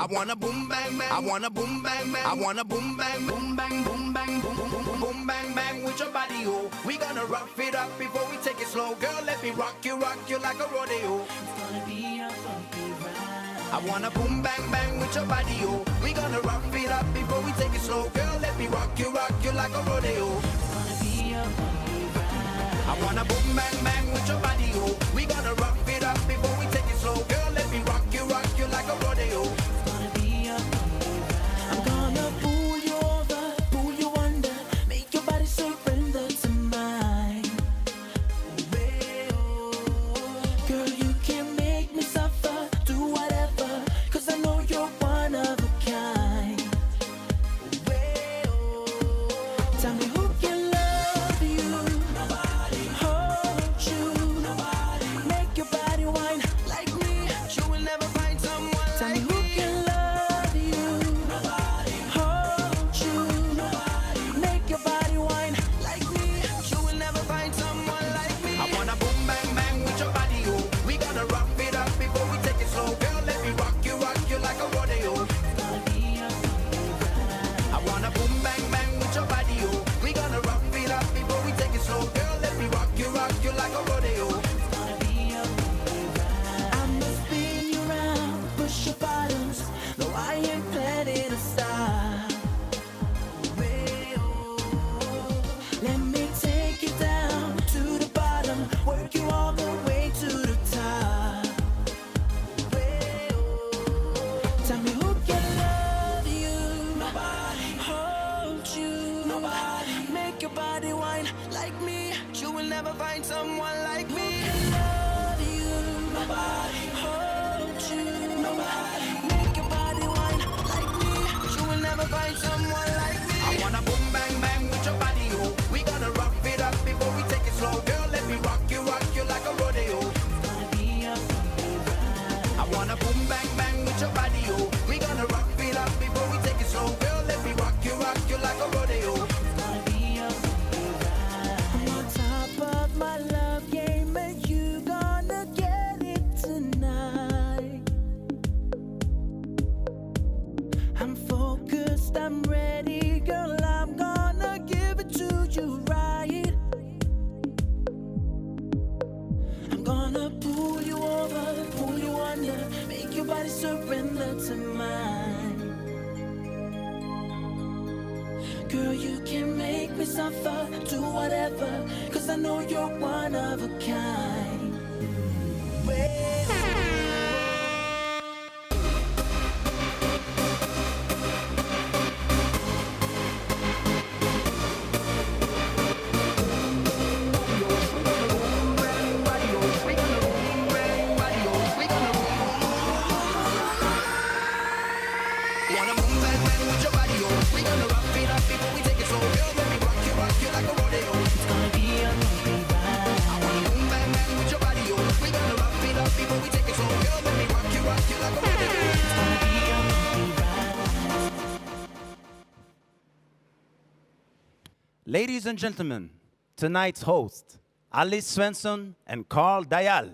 I wanna boom bang bang. I wanna boom bang bang. I wanna boom bang boom bang boom bang boom boom boom boom bang bang with your body, oh. We gonna rough it up before we take it slow, girl. Let me rock you like a rodeo. It's gonna be a bumpy ride. I wanna boom bang bang with your body, oh. We gonna rough it up before we take it slow, girl. Let me rock you like a rodeo. It's gonna be a bumpy ride. I wanna boom bang bang with your body, oh. We gonna rough it up before we take it slow, girl. Let me rock you like a rodeo. It's gonna be a bumpy ride. I'm gonna pull you over, pull you under, make your body surrender to mine. Girl, you can make me suffer, do whatever, 'cause I know you're one of a kind. Tell me who can love you, nobody, hold you, nobody, make your body whine like me. You will never find someone Tell me like who me. can love you, Nobody, hold you, nobody. make your body whine like me. You will never find someone like me. I wanna boom bang bang with your body, oh. We gonna rough it up before we take it slow, girl. Let me rock you like a rodeo. It's gonna be a bumpy ride. I wanna boom bang bang with your body, oh. We gonna rough it up before we take it slow, girl. Let me rock you like a rodeo. It's gonna be a bumpy ride. I'ma spin you round, push your buttons. No, I ain't planning to stop. Let me take you down to the bottom, work you all the way to the top. Tell me who can love you, nobody, hold you, nobody, make your body whine like me. You will never find someone like me. Love you, nobody, hold you, nobody, make your body whine like me. You will never find someone like me. I wanna boom bang bang with your body, oh. We gonna rough it up before we take it slow, girl. Let me rock you like a rodeo. It's gonna be a bumpy ride. I wanna boom bang bang with your body, oh. We gonna rough it up before we take it slow, girl. Let me rock you like a rodeo. It's gonna be a bumpy ride. I'm on top of my love game and you gonna get it tonight. I'm focused, I'm ready, girl, I'm gonna give it to you right. I'm gonna pull you over, pull you under, make your body surrender to mine. Girl, you can make me suffer, do whatever, 'cause I know you're one of a kind. Wanna boom bang bang with your body, oh. We gonna rough it up before we take it slow, girl. Let me rock you like a rodeo. It's gonna be a bumpy ride. I wanna boom bang bang with your body, oh. We gonna rough it up before we take it slow, girl. Let me rock you like a rodeo. It's gonna be a bumpy ride. Ladies and gentlemen, tonight's host, Alice Svensson and Carl Dayal.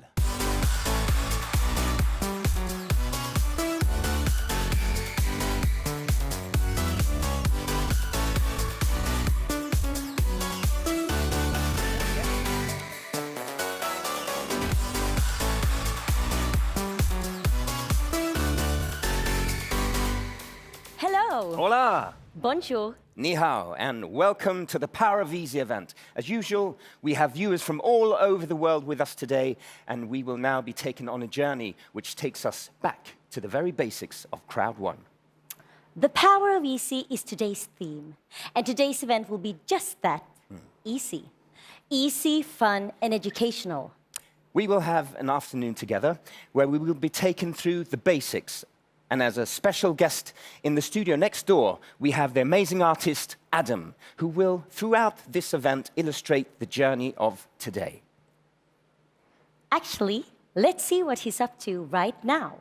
Hello, Hola, bonjour. ni hao, and welcome to the Power of Easy event. As usual, we have viewers from all over the world with us today, and we will now be taken on a journey which takes us back to the very basics of CROWD1. The power of easy is today's theme, and today's event will be just that, easy. Easy, fun, and educational. We will have an afternoon together where we will be taken through the basics. And as a special guest in the studio next door, we have the amazing artist Adam, who will, throughout this event, illustrate the journey of today. Actually, let's see what he's up to right now.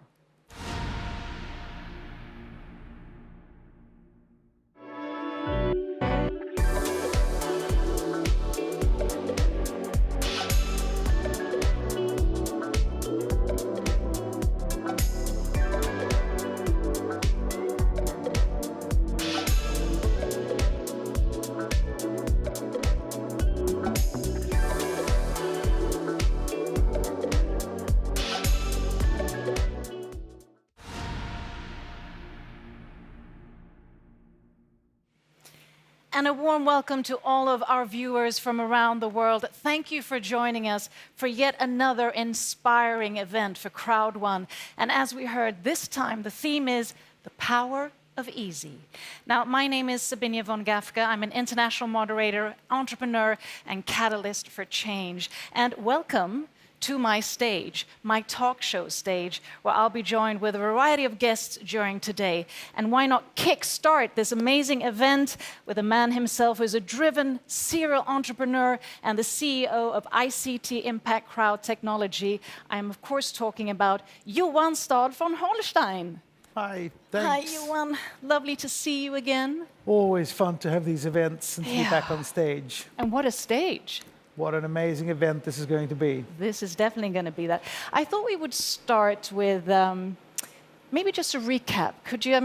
And a warm welcome to all of our viewers from around the world. Thank you for joining us for yet another inspiring event for CROWD1. And as we heard, this time the theme is the power of easy. Now, my name is Sabine von Gafka. I'm an international moderator, entrepreneur, and catalyst for change. And welcome to my stage, my talk show stage, where I'll be joined with a variety of guests during today. And why not kickstart this amazing event with a man himself who is a driven serial entrepreneur and the CEO of ICT Impact Crowd Technology. I'm, of course, talking about Johan Stad von Holstein. Hi, thanks. Hi, Johan. Lovely to see you again. Always fun to have these events and to be back on stage. And what a stage. What an amazing event this is going to be. This is definitely going to be that. I thought we would start with maybe just a recap. Could you,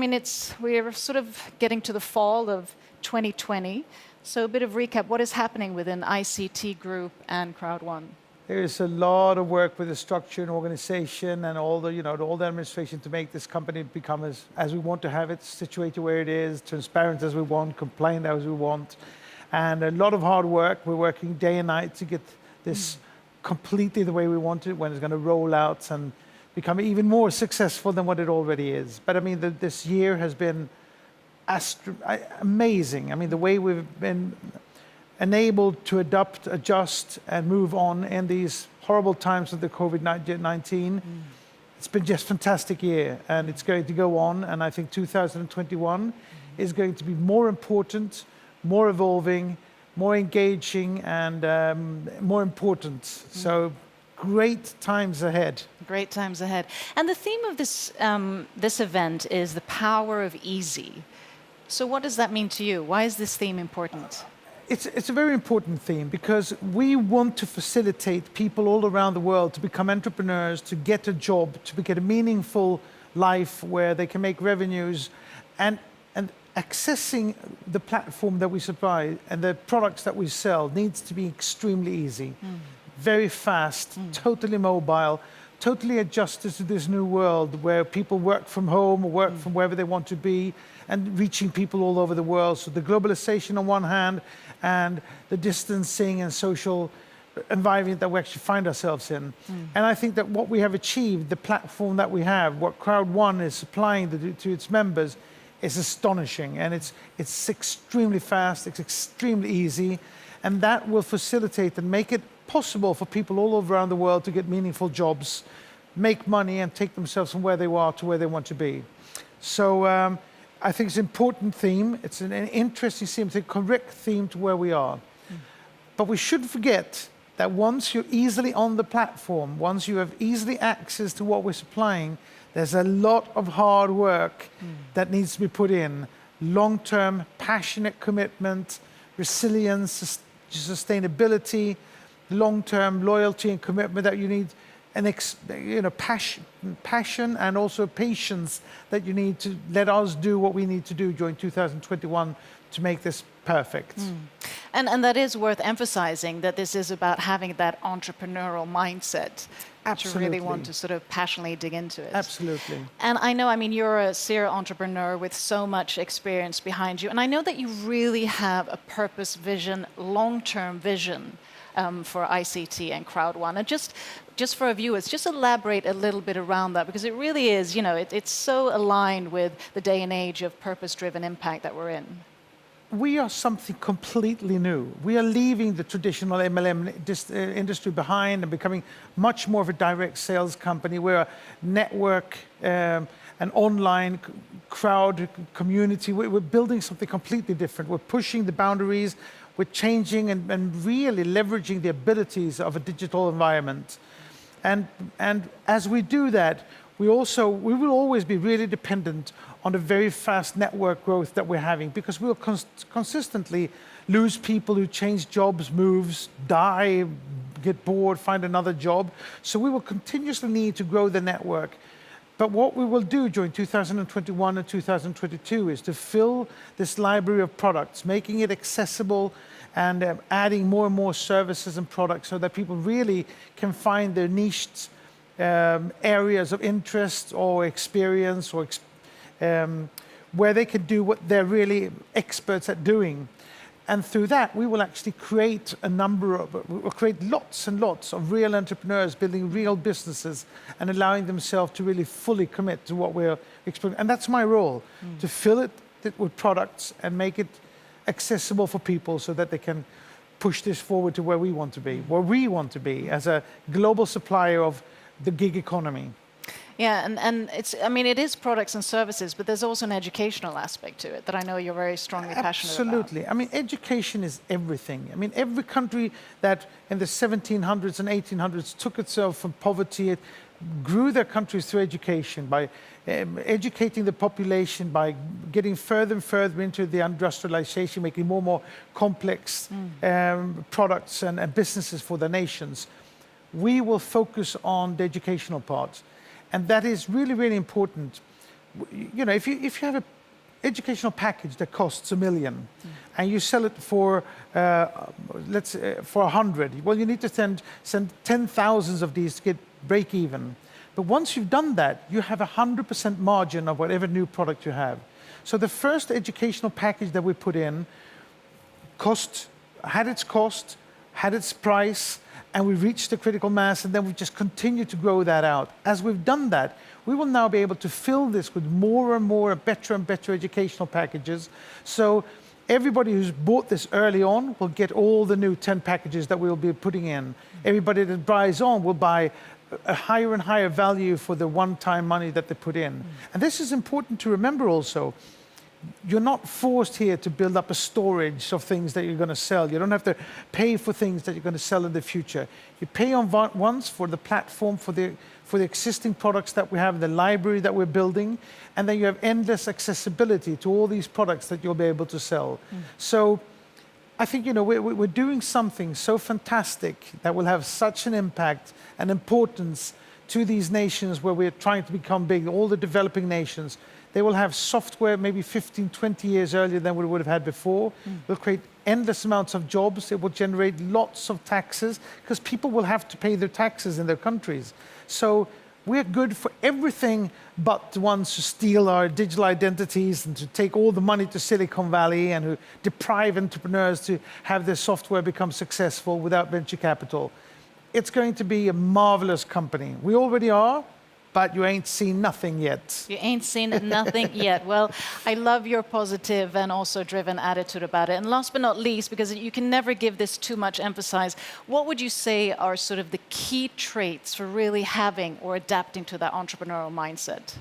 we're sort of getting to the fall of 2020. So a bit of recap. What is happening within ICT Group and CROWD1? There is a lot of work with the structure and organization and all the, all the administration to make this company become as we want to have it, situated where it is, transparent as we want, compliant as we want. And a lot of hard work. We're working day and night to get this completely the way we want it, when it's going to roll out and become even more successful than what it already is. But this year has been amazing. The way we've been enabled to adapt, adjust, and move on in these horrible times of the COVID-19. It's been just a fantastic year, and it's going to go on. And I think 2021 is going to be more important, more evolving, more engaging, and more important. So great times ahead. Great times ahead. And the theme of this, this event is the power of easy. So what does that mean to you? Why is this theme important? It's a very important theme because we want to facilitate people all around the world to become entrepreneurs, to get a job, to get a meaningful life where they can make revenues, and accessing the platform that we supply and the products that we sell needs to be extremely easy, very fast, totally mobile, totally adjusted to this new world where people work from home or work from wherever they want to be, and reaching people all over the world. So the globalization on one hand and the distancing and social environment that we actually find ourselves in. And I think that what we have achieved, the platform that we have, what CROWD1 is supplying to its members, is astonishing, and it's extremely fast, it's extremely easy, and that will facilitate and make it possible for people all around the world to get meaningful jobs, make money, and take themselves from where they are to where they want to be. So I think it's an important theme. It's an interesting theme, it's a correct theme to where we are. But we shouldn't forget that once you're easily on the platform, once you have easily access to what we're supplying, there's a lot of hard work that needs to be put in. Long-term, passionate commitment, resilience, sustainability, long-term loyalty and commitment that you need, and passion and also patience that you need to let us do what we need to do during 2021 to make this perfect. And that is worth emphasizing, that this is about having that entrepreneurial mindset. Absolutely. To really want to sort of passionately dig into it. Absolutely. And I know, you're a serial entrepreneur with so much experience behind you, and I know that you really have a purpose vision, long-term vision for ICT and CROWD1. And just for our viewers, just elaborate a little bit around that, because it really is, it's so aligned with the day and age of purpose-driven impact that we're in. We are something completely new. We are leaving the traditional MLM industry behind and becoming much more of a direct sales company. We're a network, an online crowd community. We're building something completely different. We're pushing the boundaries. We're changing and really leveraging the abilities of a digital environment. And as we do that, we will always be really dependent on the very fast network growth that we're having, because we'll consistently lose people who change jobs, moves, die, get bored, find another job. So we will continuously need to grow the network. But what we will do during 2021 and 2022 is to fill this library of products, making it accessible and adding more and more services and products so that people really can find their niched areas of interest or experience or where they can do what they're really experts at doing. And through that, we will actually create we'll create lots and lots of real entrepreneurs building real businesses and allowing themselves to really fully commit to what we're exploring. And that's my role, to fill it with products and make it accessible for people so that they can push this forward to where we want to be as a global supplier of the gig economy. Yeah, and I mean, it is products and services, but there's also an educational aspect to it that I know you're very strongly passionate about. Absolutely. I mean, education is everything. I mean, every country that in the 1700s and 1800s took itself from poverty, it grew their countries through education, by educating the population, by getting further and further into the industrialization, making more and more complex products and businesses for the nations. We will focus on the educational part. And that is really, really important. You know, if you have an educational package that costs $1 million and you sell it for, let's say, for 100, well, you need to send 10,000 of these to get break even. But once you've done that, you have 100% margin of whatever new product you have. So the first educational package that we put in had its cost, had its price, and we reached the critical mass, and then we just continue to grow that out. As we've done that, we will now be able to fill this with more and more better and better educational packages. So everybody who's bought this early on will get all the new 10 packages that we'll be putting in. Everybody that buys on will buy a higher and higher value for the one-time money that they put in. And this is important to remember also. You're not forced here to build up a storage of things that you're going to sell. You don't have to pay for things that you're going to sell in the future. You pay on once for the platform, for the existing products that we have, the library that we're building, and then you have endless accessibility to all these products that you'll be able to sell. So I think, you know, we're doing something so fantastic that will have such an impact and importance to these nations where we're trying to become big, all the developing nations. They will have software maybe 15, 20 years earlier than we would have had before. We'll create endless amounts of jobs. It will generate lots of taxes because people will have to pay their taxes in their countries. So we're good for everything but the ones who steal our digital identities and to take all the money to Silicon Valley and who deprive entrepreneurs to have their software become successful without venture capital. It's going to be a marvelous company. We already are. But you ain't seen nothing yet. You ain't seen nothing yet. Well, I love your positive and also driven attitude about it. And last but not least, because you can never give this too much emphasis, what would you say are sort of the key traits for really having or adapting to that entrepreneurial mindset?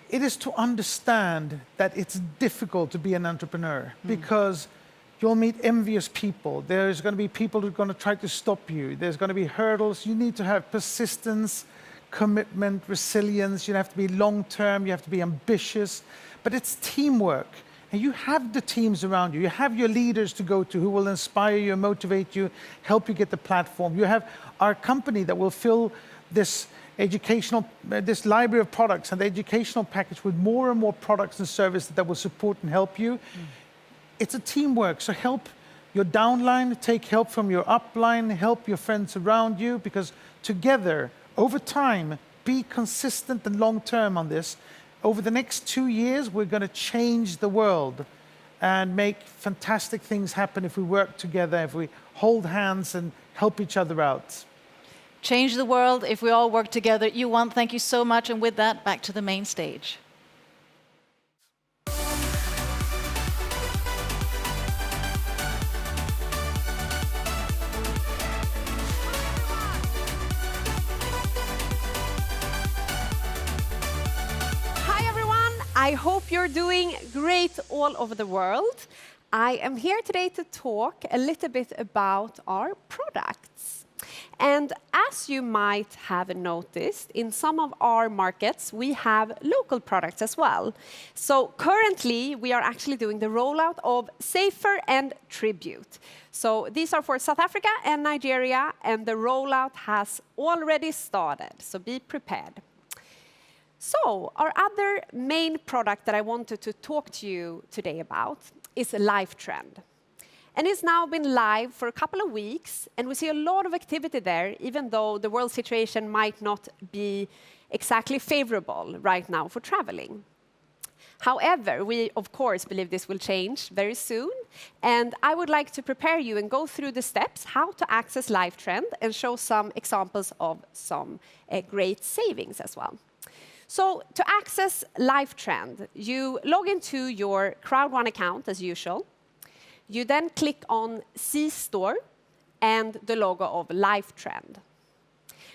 It is to understand that it's difficult to be an entrepreneur because you'll meet envious people. There's going to be people who are going to try to stop you. There's going to be hurdles. You need to have persistence, commitment, resilience. You have to be long-term, you have to be ambitious, but it's teamwork. And you have the teams around you. You have your leaders to go to who will inspire you, motivate you, help you get the platform. You have our company that will fill this this library of products and the educational package with more and more products and services that will support and help you. It's a teamwork, so help your downline, take help from your upline, help your friends around you, because together, over time, be consistent and long-term on this. Over the next 2 years, we're going to change the world and make fantastic things happen if we work together, if we hold hands and help each other out. Change the world if we all work together. Johan, thank you so much. And with that, back to the main stage. I hope you're doing great all over the world. I am here today to talk a little bit about our products. And as you might have noticed, in some of our markets, we have local products as well. So currently, we are actually doing the rollout of Safer and Tribute. So these are for South Africa and Nigeria, and the rollout has already started. So be prepared. So our other main product that I wanted to talk to you today about is LifeTrend. And it's now been live for a couple of weeks, and we see a lot of activity there, even though the world situation might not be exactly favorable right now for traveling. However, we of course believe this will change very soon, and I would like to prepare you and go through the steps how to access LiveTrend and show some examples of some great savings as well. So to access LiveTrend, you log into your CROWD1 account as usual. You then click on See Store and the logo of LiveTrend.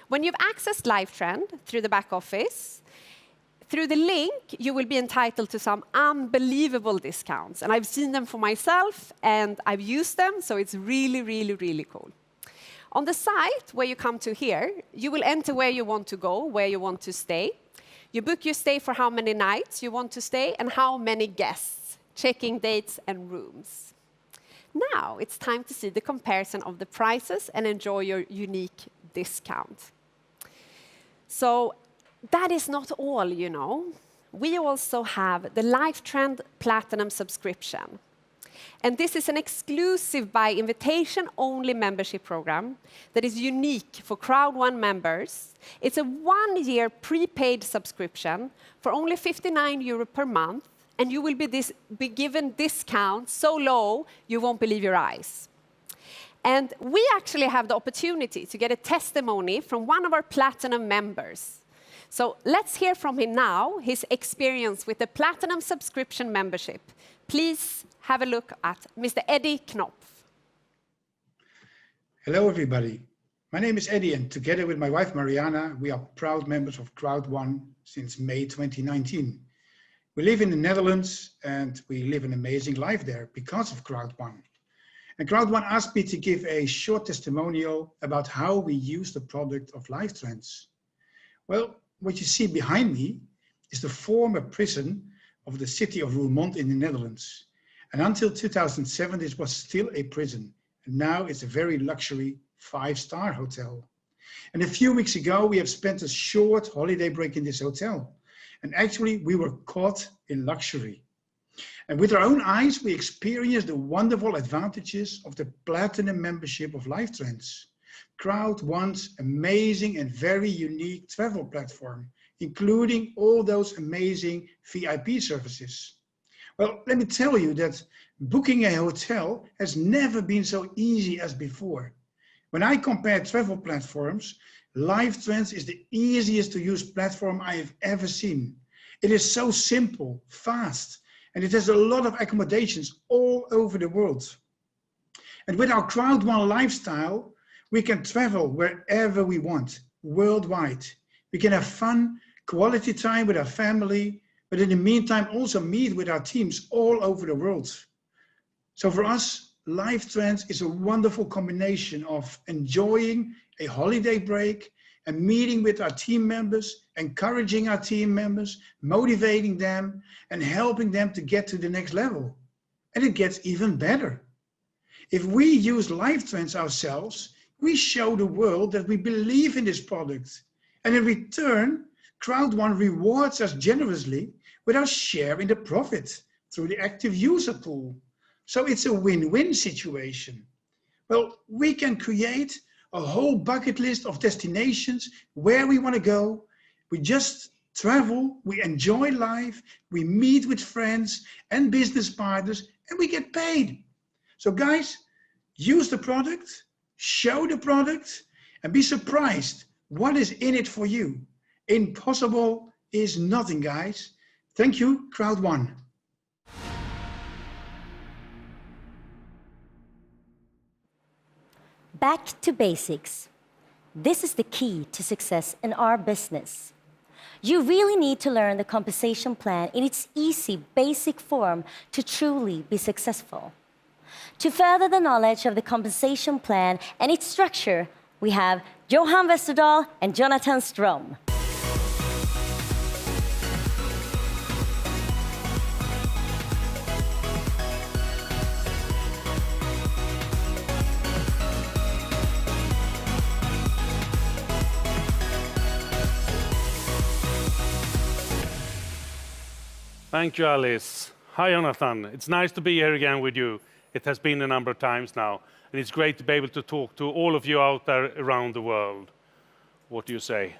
When you've accessed LiveTrend through the back office, through the link, you will be entitled to some unbelievable discounts. And I've seen them for myself, and I've used them, so it's really, really, really cool. On the site where you come to here, you will enter where you want to go, where you want to stay. You book your stay for how many nights you want to stay and how many guests, checking dates and rooms. Now it's time to see the comparison of the prices and enjoy your unique discount. So that is not all, you know. We also have the LiveTrend Platinum subscription. And this is an exclusive by invitation-only membership program that is unique for CROWD1 members. It's a 1-year prepaid subscription for only €59 per month, and you will be given discounts so low you won't believe your eyes. And we actually have the opportunity to get a testimony from one of our Platinum members. So let's hear from him now, his experience with the Platinum subscription membership. Please have a look at Mr. Eddie Knopf. Hello, everybody. My name is Eddie, and together with my wife, Mariana, we are proud members of CROWD1 since May 2019. We live in the Netherlands, and we live an amazing life there because of CROWD1. And CROWD1 asked me to give a short testimonial about how we use the product of LiveTrends. Well, what you see behind me is the former prison of the city of Roermond in the Netherlands. And until 2007, this was still a prison. And now it's a very luxury 5-star hotel. And a few weeks ago, we have spent a short holiday break in this hotel. And actually, we were caught in luxury. And with our own eyes, we experienced the wonderful advantages of the Platinum membership of LiveTrends. CROWD1's amazing and very unique travel platform, including all those amazing VIP services. Well, let me tell you that booking a hotel has never been so easy as before. When I compare travel platforms, LiveTrends is the easiest to use platform I have ever seen. It is so simple, fast, and it has a lot of accommodations all over the world. And with our CROWD1 lifestyle, we can travel wherever we want, worldwide. We can have fun, quality time with our family, but in the meantime also meet with our teams all over the world. So for us, LiveTrends is a wonderful combination of enjoying a holiday break and meeting with our team members, encouraging our team members, motivating them, and helping them to get to the next level. And it gets even better. If we use LiveTrends ourselves, we show the world that we believe in this product. And in return, CROWD1 rewards us generously with our share in the profit through the active user pool. So it's a win-win situation. Well, we can create a whole bucket list of destinations where we want to go. We just travel, we enjoy life, we meet with friends and business partners, and we get paid. So guys, use the product, show the product, and be surprised what is in it for you. Impossible is nothing, guys. Thank you, CROWD1. Back to basics. This is the key to success in our business. You really need to learn the compensation plan in its easy, basic form to truly be successful. To further the knowledge of the compensation plan and its structure, we have Johan Westerdahl and Jonathan Strom. Thank you, Alice. Hi, Jonathan. It's nice to be here again with you. It has been a number of times now, and it's great to be able to talk to all of you out there around the world. What do you say?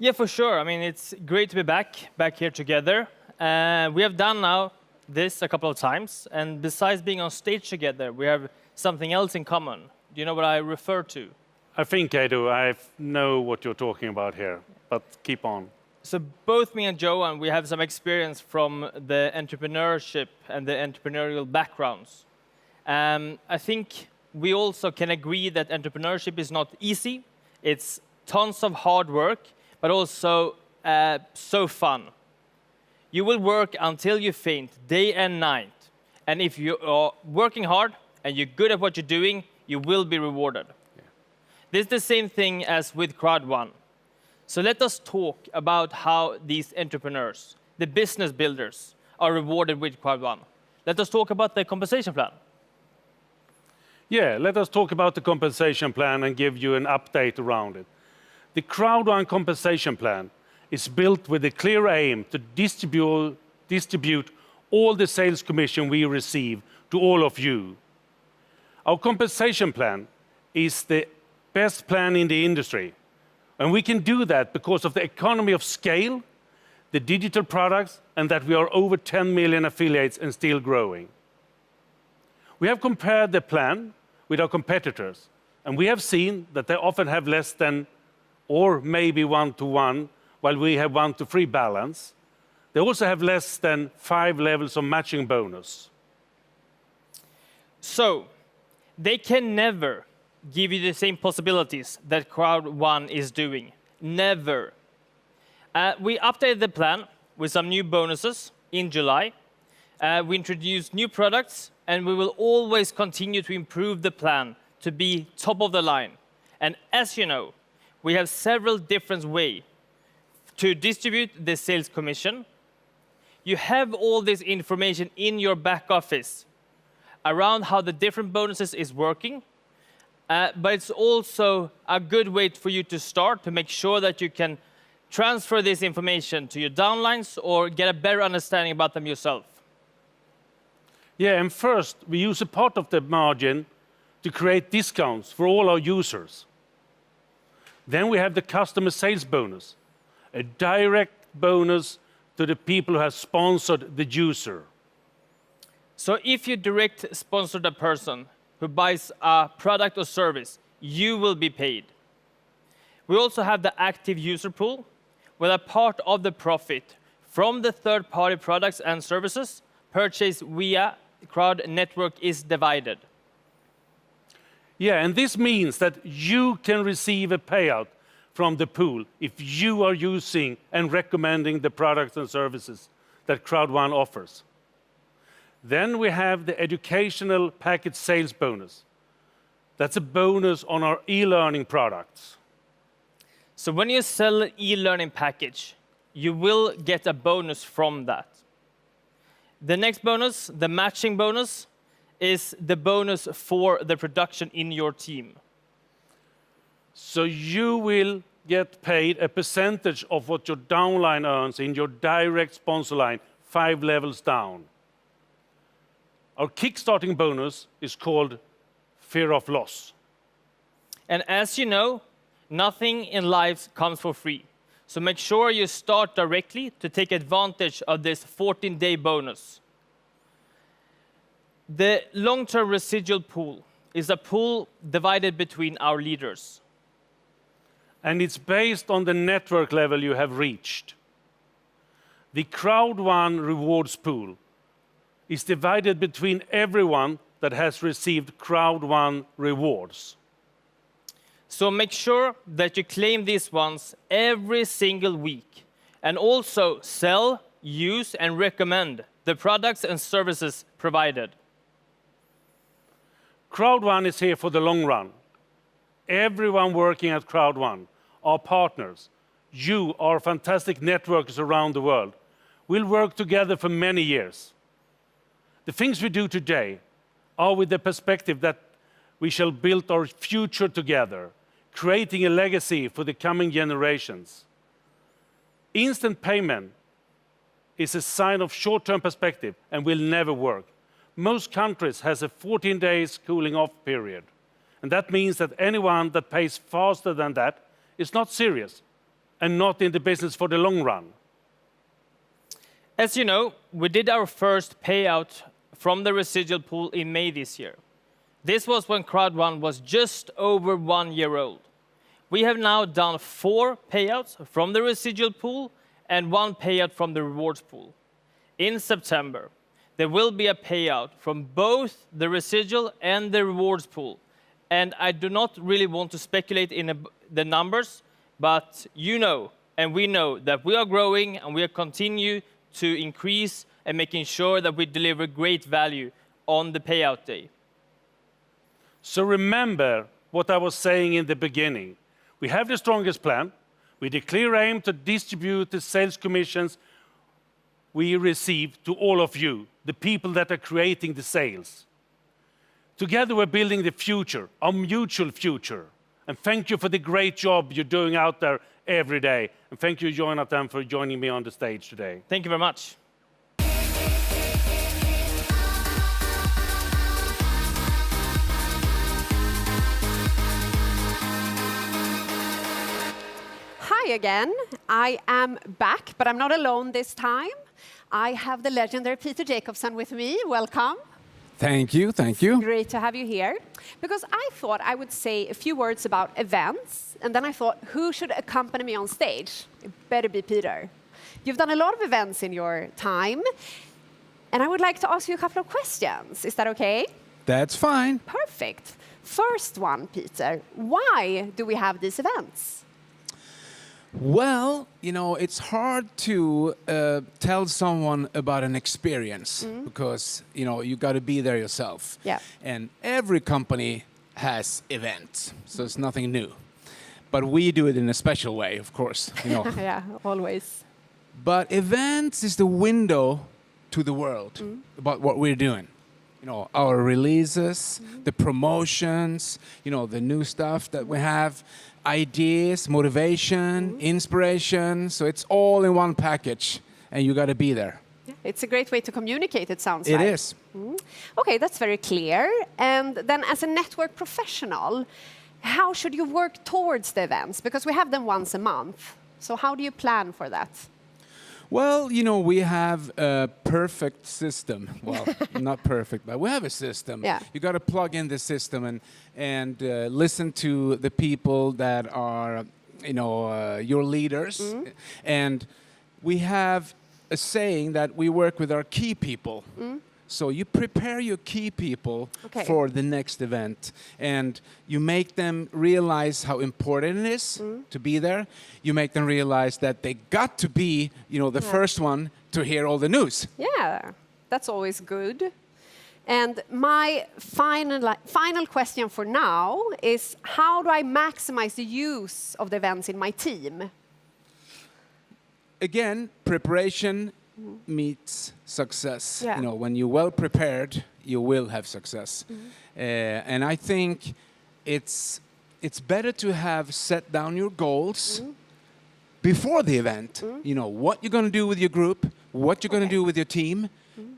Yeah, for sure. I mean, it's great to be back here together. We have done now this a couple of times, and besides being on stage together, we have something else in common. Do you know what I refer to? I think I do. I know what you're talking about here, but keep on. So both me and Johan, we have some experience from the entrepreneurship and the entrepreneurial backgrounds. I think we also can agree that entrepreneurship is not easy. It's tons of hard work, but also so fun. You will work until you faint, day and night. And if you are working hard and you're good at what you're doing, you will be rewarded. Yeah. This is the same thing as with CROWD1. So let us talk about how these entrepreneurs, the business builders, are rewarded with CROWD1. Let us talk about the compensation plan. Yeah, let us talk about the compensation plan and give you an update around it. The CROWD1 compensation plan is built with a clear aim to distribute all the sales commission we receive to all of you. Our compensation plan is the best plan in the industry. And we can do that because of the economy of scale, the digital products, and that we are over 10 million affiliates and still growing. We have compared the plan with our competitors, and we have seen that they often have less than or maybe 1-to-1, while we have 1-to-3 balance. They also have less than 5 levels of matching bonus. So, they can never give you the same possibilities that CROWD1 is doing. Never. We updated the plan with some new bonuses in July. We introduced new products, and we will always continue to improve the plan to be top of the line. And as you know, we have several different ways to distribute the sales commission. You have all this information in your back office around how the different bonuses is working. But it's also a good way for you to start to make sure that you can transfer this information to your downlines or get a better understanding about them yourself. Yeah, and first, we use a part of the margin to create discounts for all our users. Then we have the customer sales bonus, a direct bonus to the people who have sponsored the user. So if you direct sponsor a person who buys a product or service, you will be paid. We also have the active user pool, where a part of the profit from the third-party products and services purchased via Crowd Network is divided. Yeah, and this means that you can receive a payout from the pool if you are using and recommending the products and services that CROWD1 offers. Then we have the educational package sales bonus. That's a bonus on our e-learning products. So when you sell an e-learning package, you will get a bonus from that. The next bonus, the matching bonus, is the bonus for the production in your team. So you will get paid a percentage of what your downline earns in your direct sponsor line, 5 levels down. Our kickstarting bonus is called fear of loss. And as you know, nothing in life comes for free. So make sure you start directly to take advantage of this 14-day bonus. The long-term residual pool is a pool divided between our leaders. And it's based on the network level you have reached. The CROWD1 rewards pool is divided between everyone that has received CROWD1 rewards. So make sure that you claim these ones every single week, and also sell, use, and recommend the products and services provided. CROWD1 is here for the long run. Everyone working at CROWD1, our partners, you, our fantastic networks around the world, will work together for many years. The things we do today are with the perspective that we shall build our future together, creating a legacy for the coming generations. Instant payment is a sign of short-term perspective and will never work. Most countries has a 14 days cooling off period. And that means that anyone that pays faster than that is not serious and not in the business for the long run. As you know, we did our first payout from the residual pool in May this year. This was when Crowd1 was just over 1 year old. We have now done 4 payouts from the residual pool and 1 payout from the rewards pool. In September, there will be a payout from both the residual and the rewards pool. And I do not really want to speculate in the numbers, but you know, and we know that we are growing and we are continue to increase and making sure that we deliver great value on the payout day. So remember what I was saying in the beginning. We have the strongest plan. We have a clear aim to distribute the sales commissions we receive to all of you, the people that are creating the sales. Together we're building the future, our mutual future. And thank you for the great job you're doing out there every day. And thank you, Jonathan, for joining me on the stage today. Thank you very much. Hi again. I am back, but I'm not alone this time. I have the legendary Peter Jacobson with me. Welcome. Thank you, thank you. Great to have you here. Because I thought I would say a few words about events, and then I thought, who should accompany me on stage? It better be Peter. You've done a lot of events in your time, and I would like to ask you a couple of questions. Is that okay? That's fine. Perfect. First one, Peter. Why do we have these events? Well, you know, it's hard to tell someone about an experience because, you know, you got to be there yourself. Yeah. And every company has events, so it's nothing new. But we do it in a special way, of course, you know. Yeah, always. But events is the window to the world about what we're doing. You know, our releases, the promotions, you know, the new stuff that we have, ideas, motivation, inspiration. So it's all in one package, and you got to be there. Yeah, it's a great way to communicate, it sounds It like. is. Okay, that's very clear. And then as a network professional, how should you work towards the events? Because we have them once a month. So how do you plan for that? Well, you know, we have a perfect system. Well, not perfect, but we have a system. Yeah. You got to plug in the system and listen to the people that are, you know, your leaders. And we have a saying that we work with our key people. So you prepare your key people for the next event, and you make them realize how important it is to be there. You make them realize that they got to be, you know, the first one to hear all the news. Yeah, that's always good. And my final question for now is, how do I maximize the use of the events in my team? Again, preparation meets success. Yeah. You know, when you're well prepared, you will have success. And I think it's better to have set down your goals before the event. You know, what you're going to do with your group, what you're going to do with your team.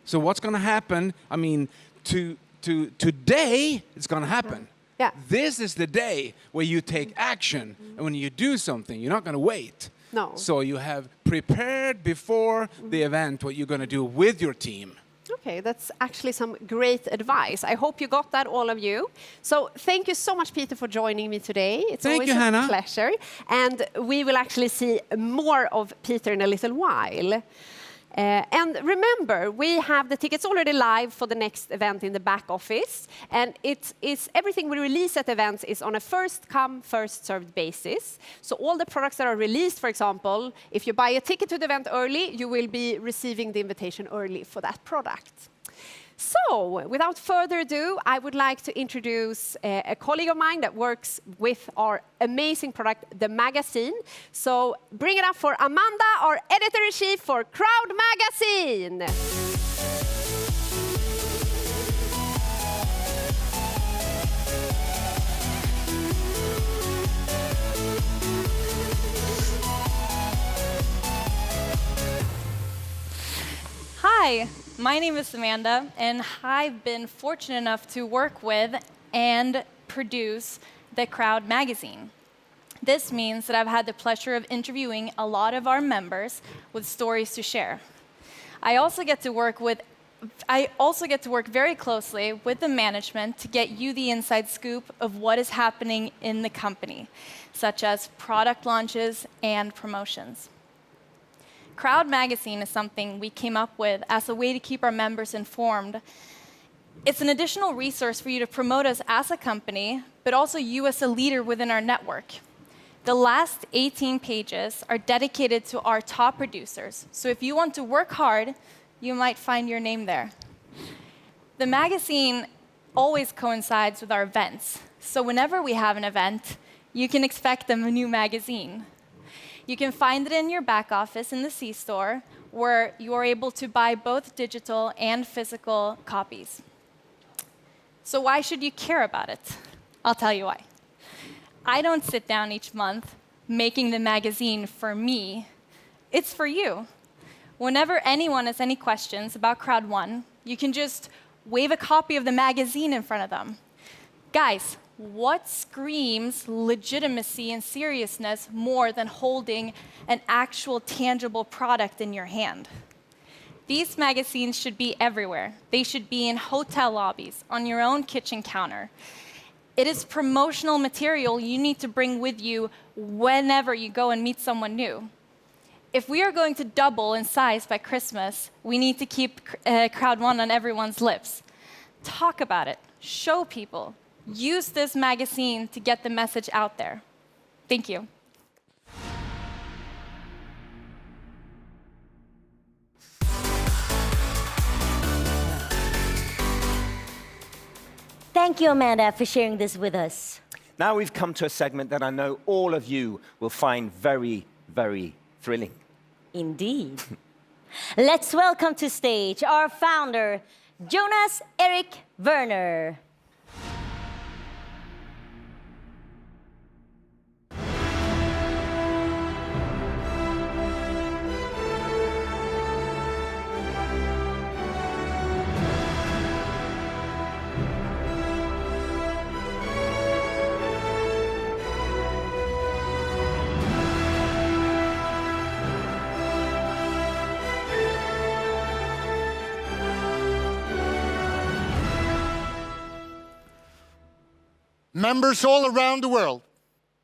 So what's going to happen? I mean, today it's going to happen. Yeah. This is the day where you take action. And when you do something, you're not going to wait. No. So you have prepared before the event what you're going to do with your team. Okay, that's actually some great advice. I hope you got that, all of you. So thank you so much, Peter, for joining me today. It's Thank always you, a Hannah. pleasure. And we will actually see more of Peter in a little while. And remember, we have the tickets already live for the next event in the back office. And it is everything we release at events is on a first-come, first-served basis. So all the products that are released, for example, if you buy a ticket to the event early, you will be receiving the invitation early for that product. So, without further ado, I would like to introduce a colleague of mine that works with our amazing product, the magazine. So, bring it up for Amanda, our editor-in-chief for Crowd Magazine. Hi, my name is Amanda, and I've been fortunate enough to work with and produce the Crowd magazine. This means that I've had the pleasure of interviewing a lot of our members with stories to share. I also get to work very closely with the management to get you the inside scoop of what is happening in the company, such as product launches and promotions. CROWD Magazine is something we came up with as a way to keep our members informed. It's an additional resource for you to promote us as a company, but also you as a leader within our network. The last 18 pages are dedicated to our top producers, so if you want to work hard, you might find your name there. The magazine always coincides with our events, so whenever we have an event, you can expect a new magazine. You can find it in your back office in the C-store, where you are able to buy both digital and physical copies. So why should you care about it? I'll tell you why. I don't sit down each month making the magazine for me. It's for you. Whenever anyone has any questions about CROWD1, you can just wave a copy of the magazine in front of them. Guys, what screams legitimacy and seriousness more than holding an actual tangible product in your hand? These magazines should be everywhere. They should be in hotel lobbies, on your own kitchen counter. It is promotional material you need to bring with you whenever you go and meet someone new. If we are going to double in size by Christmas, we need to keep CROWD1 on everyone's lips. Talk about it. Show people. Use this magazine to get the message out there. Thank you. Thank you, Amanda, for sharing this with us. Now we've come to a segment that I know all of you will find very, very thrilling. Indeed. Let's welcome to stage our founder, Jonas Erik Werner. Members all around the world,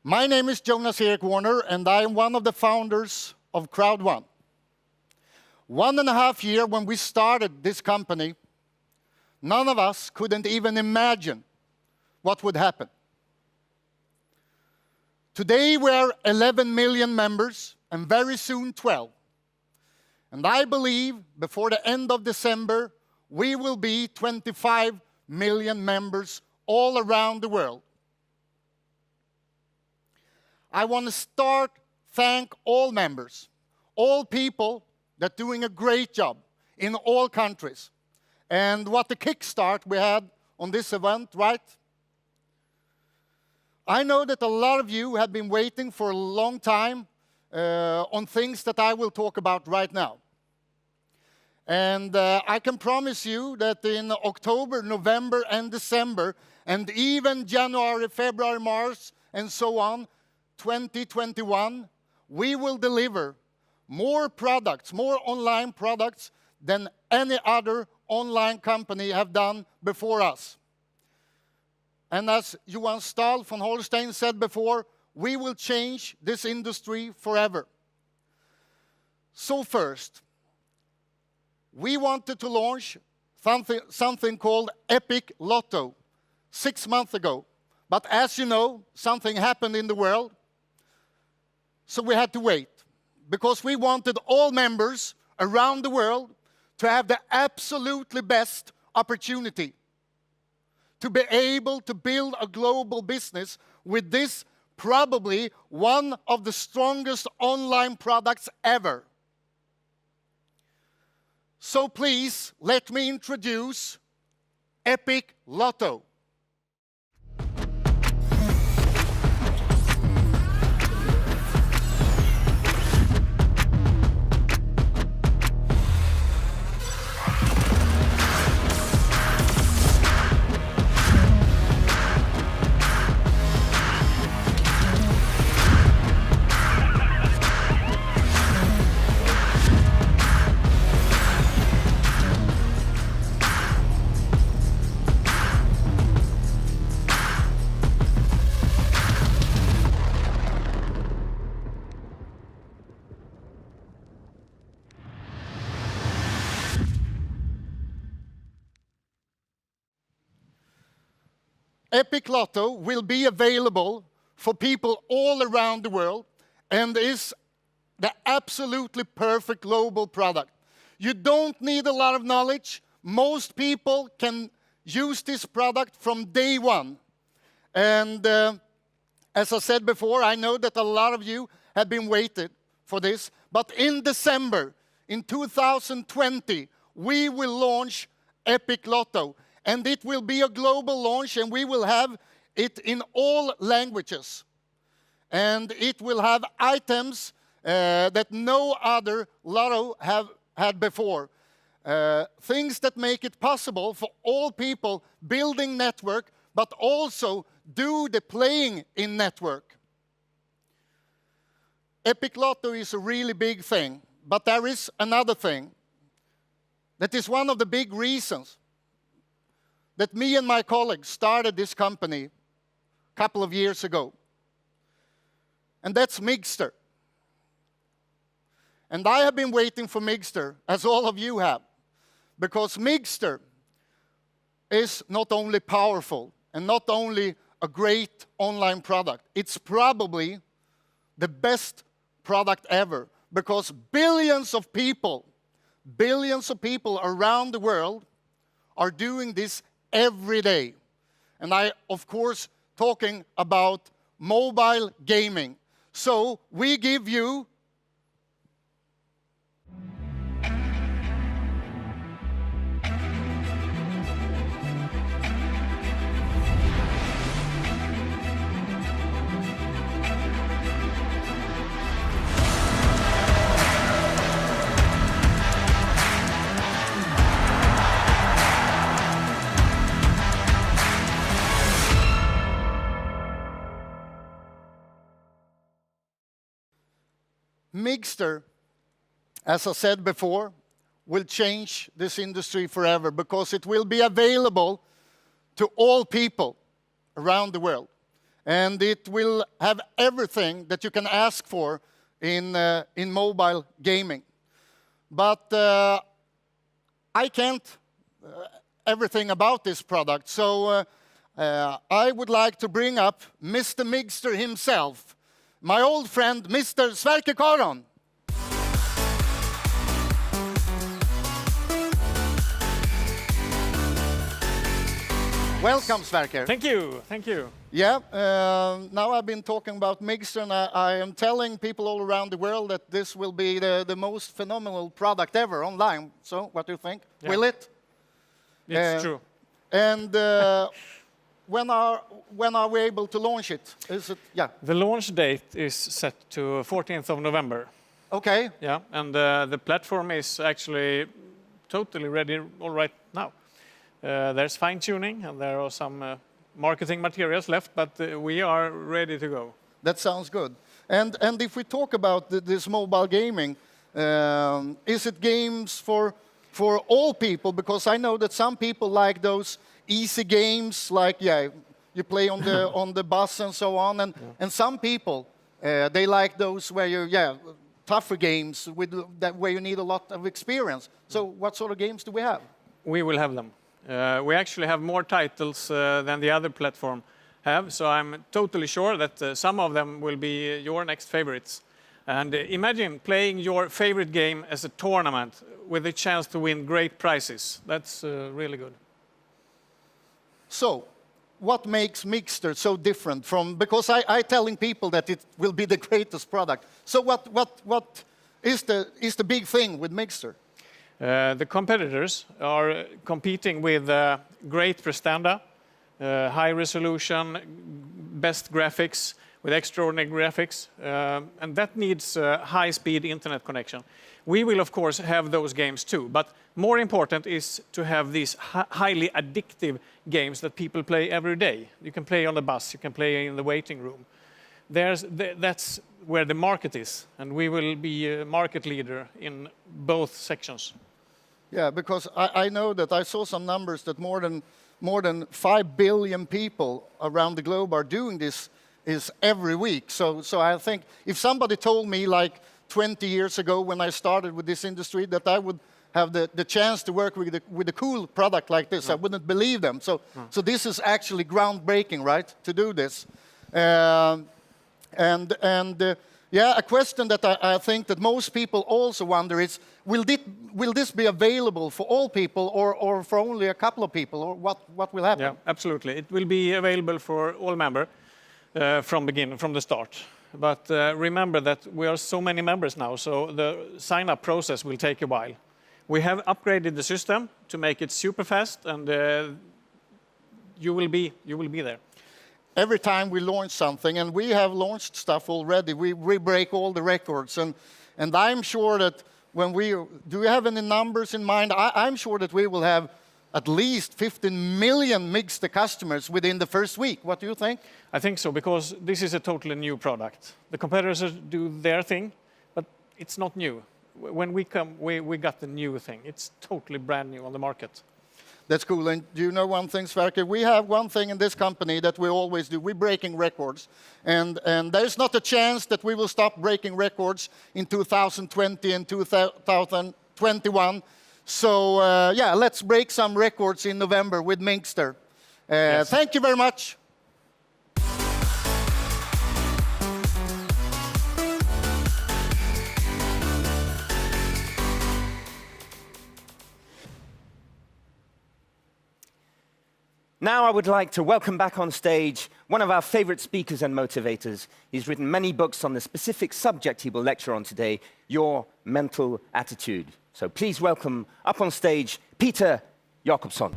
my name is Jonas Erik Werner, and I am one of the founders of CROWD1. 1.5 years when we started this company, none of us couldn't even imagine what would happen. Today we're 11 million members, and very soon 12. And I believe before the end of December, we will be 25 million members all around the world. I want to thank all members, all people that are doing a great job in all countries. And what the kickstart we had on this event, right? I know that a lot of you have been waiting for a long time on things that I will talk about right now. And I can promise you that in October, November, and December, and even January, February, March, and so on, 2021, we will deliver more products, more online products than any other online company have done before us. And as Johan Stahl von Holstein said before, we will change this industry forever. So first, we wanted to launch something called Epic Lotto 6 months ago. But as you know, something happened in the world, so we had to wait. Because we wanted all members around the world to have the absolutely best opportunity to be able to build a global business with this probably one of the strongest online products ever. So please, let me introduce Epic Lotto. Epic Lotto will be available for people all around the world and is the absolutely perfect global product. You don't need a lot of knowledge. Most people can use this product from day one. And as I said before, I know that a lot of you have been waiting for this. But in December, in 2020, we will launch Epic Lotto. And it will be a global launch, and we will have it in all languages. And it will have items that no other lotto have had before. Things that make it possible for all people building network, but also do the playing in network. Epic Lotto is a really big thing, but there is another thing that is one of the big reasons that me and my colleagues started this company a couple of years ago. And that's Migster. And I have been waiting for Migster, as all of you have, because Migster is not only powerful and not only a great online product, it's probably the best product ever, because billions of people around the world are doing this every day. And I, of course, talking about mobile gaming. So we give you Migster, as I said before, will change this industry forever because it will be available to all people around the world. And it will have everything that you can ask for in mobile gaming. But I can't everything about this product, so I would like to bring up Mr. Migster himself, my old friend, Mr. Sverker Karon. Welcome, Sverker. Thank you, thank you. Yeah, now I've been talking about Migster, and I am telling people all around the world that this will be the most phenomenal product ever online. So, what do you think? Yeah. Will it? It's true. And when are we able to launch it? Is it? Yeah. The launch date is set to 14th of November. Okay. Yeah, and the platform is actually totally ready all right now. There's fine-tuning, and there are some marketing materials left, but we are ready to go. That sounds good. And if we talk about this mobile gaming, is it games for all people? Because I know that some people like those easy games, like you play on the on the bus and so on, and some people they like those where you tougher games with that where you need a lot of experience. So what sort of games do we have? We will have them. We actually have more titles than the other platform have, so I'm totally sure that some of them will be your next favorites. And imagine playing your favorite game as a tournament with a chance to win great prizes. That's really good. So, what makes Migster so different from, because I telling people that it will be the greatest product. So what is the big thing with Migster? The competitors are competing with great prestanda, high resolution, best graphics, with extraordinary graphics, and that needs high-speed internet connection. We will, of course, have those games too, but more important is to have these highly addictive games that people play every day. You can play on the bus, you can play in the waiting room. That's where the market is, and we will be a market leader in both sections. Yeah, because I know that I saw some numbers that more than 5 billion people around the globe are doing this every week. So I think if somebody told me like 20 years ago when I started with this industry that I would have the chance to work with a cool product like this. I wouldn't believe them. So this is actually groundbreaking, right, to do this. Yeah, a question that I think that most people also wonder is, will this be available for all people or for only a couple of people, or what will happen? Yeah, absolutely. It will be available for all members from the start. But remember that we are so many members now, so the sign-up process will take a while. We have upgraded the system to make it super fast, and you will be there. Every time we launch something, and we have launched stuff already, we break all the records. And I'm sure that when do you have any numbers in mind? I'm sure that we will have at least 15 million mixed customers within the first week. What do you think? I think so, because this is a totally new product. The competitors do their thing, but it's not new. When we come, we got the new thing. It's totally brand new on the market. That's cool. And do you know one thing, Sverker? We have one thing in this company that we always do. We're breaking records. And there's not a chance that we will stop breaking records in 2020 and 2021. So, yeah, let's break some records in November with Minkster. Yes. Thank you very much. Now I would like to welcome back on stage one of our favorite speakers and motivators. He's written many books on the specific subject he will lecture on today, your mental attitude. So please welcome up on stage, Peter Jakobsson.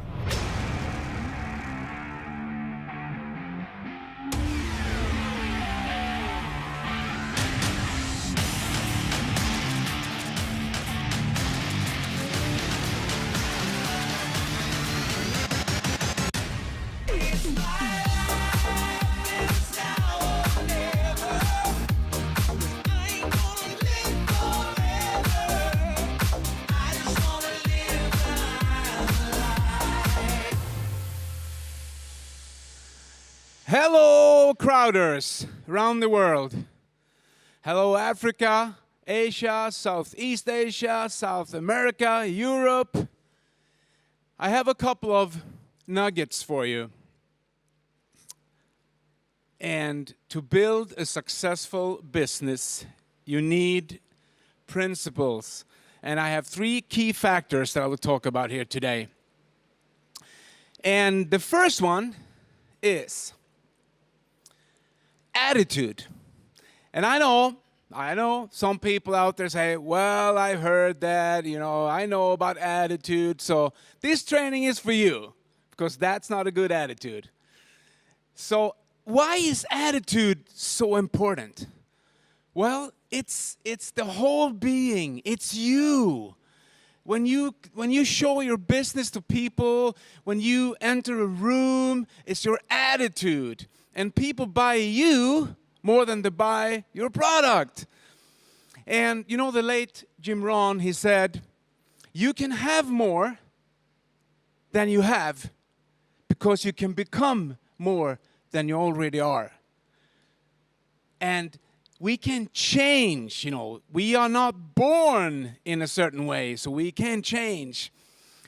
Hello, crowders around the world. Hello, Africa, Asia, Southeast Asia, South America, Europe. I have a couple of nuggets for you. And to build a successful business, you need principles. And I have 3 key factors that I will talk about here today. And the first one is attitude. And I know some people out there say, well, I heard that, I know about attitude, so this training is for you, because that's not a good attitude. So why is attitude so important? Well, it's the whole being. It's you. When you show your business to people, when you enter a room, it's your attitude. And people buy you more than they buy your product. And the late Jim Rohn, he said, you can have more than you have because you can become more than you already are. And we can change, we are not born in a certain way, so we can change.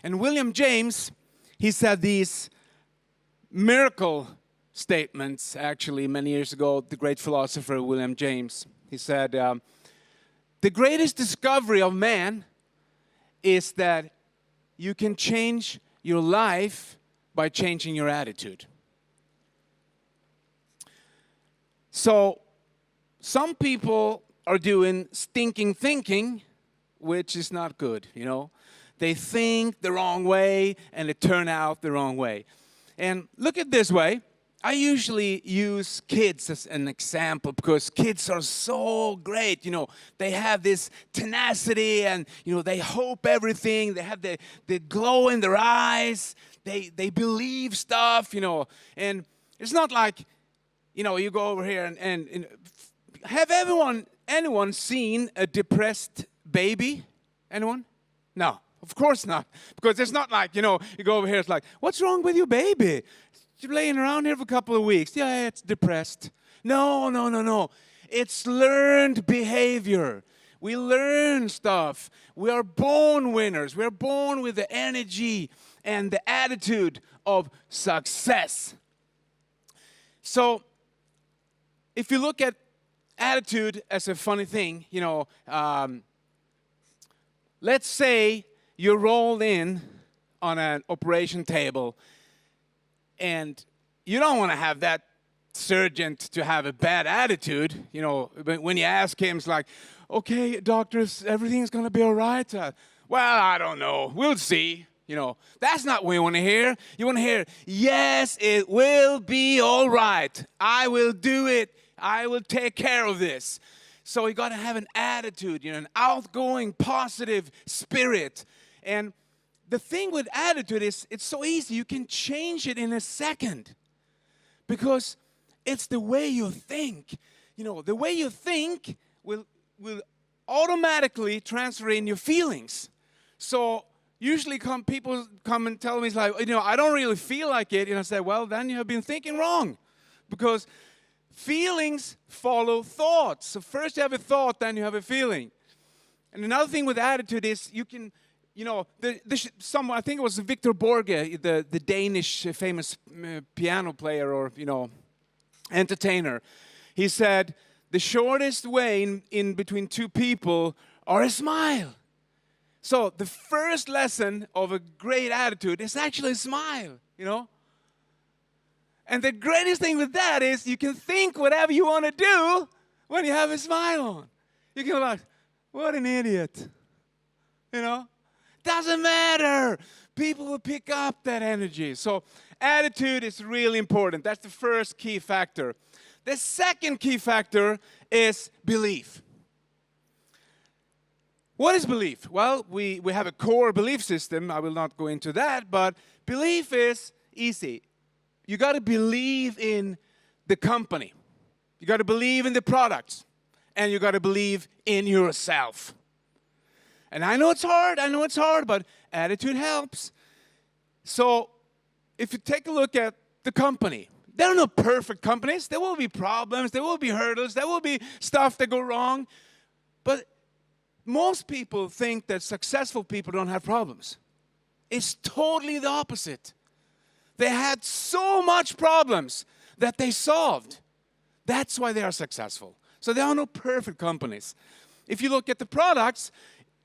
And William James, he said these miracle statements, actually, many years ago, the great philosopher William James. He said, the greatest discovery of man is that you can change your life by changing your attitude. So, some people are doing stinking thinking, which is not good, They think the wrong way, and it turn out the wrong way. And look at this way. I usually use kids as an example because kids are so great. They have this tenacity and, they hope everything. They have the glow in their eyes. They believe stuff, And it's not like, you go over here and have anyone seen a depressed baby? Anyone? No, of course not. Because it's not like, you go over here, it's like, what's wrong with your baby? You're laying around here for a couple of weeks. Yeah, it's depressed. No. It's learned behavior. We learn stuff. We are born winners. We are born with the energy and the attitude of success. So, if you look at attitude as a funny thing, you know, let's say you're rolled in on an operation table and you don't want to have that surgeon to have a bad attitude. You know, when you ask him, it's like, okay, doctors, everything's going to be all right. Well, I don't know. We'll see. You know, that's not what you want to hear. You want to hear, yes, it will be all right. I will do it. I will take care of this. So you got to have an attitude, you know, an outgoing, positive spirit. And the thing with attitude is it's so easy. You can change it in a second because it's the way you think. You know, the way you think will automatically transfer in your feelings. So usually people come and tell me, it's like, you know, I don't really feel like it. And I say, well, then you have been thinking wrong because feelings follow thoughts. So first you have a thought, then you have a feeling. And another thing with attitude is you can, you know, someone, I think it was Victor Borge, the Danish famous piano player or, you know, entertainer. He said, the shortest way in between two people are a smile. So the first lesson of a great attitude is actually a smile, you know. And the greatest thing with that is you can think whatever you want to do when you have a smile on. You can be like, what an idiot. You know? Doesn't matter. People will pick up that energy. So attitude is really important. That's the first key factor. The second key factor is belief. What is belief? Well, we have a core belief system. I will not go into that, but belief is easy. You got to believe in the company. You got to believe in the products. And you got to believe in yourself. And I know it's hard, but attitude helps. So if you take a look at the company, there are no perfect companies. There will be problems, there will be hurdles, there will be stuff that go wrong. But most people think that successful people don't have problems. It's totally the opposite. They had so much problems that they solved. That's why they are successful. So there are no perfect companies. If you look at the products,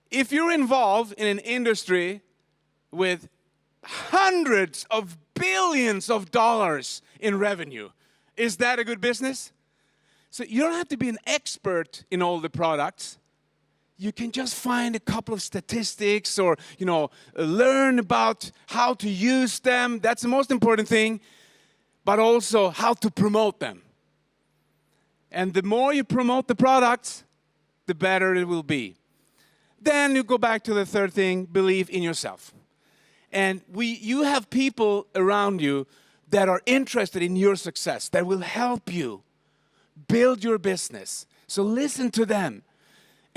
if you're involved in an industry with hundreds of billions of dollars in revenue, is that a good business? So you don't have to be an expert in all the products. You can just find a couple of statistics or, you know, learn about how to use them. That's the most important thing. But also how to promote them. And the more you promote the products, the better it will be. Then you go back to the third thing, believe in yourself. And you have people around you that are interested in your success, that will help you build your business. So listen to them.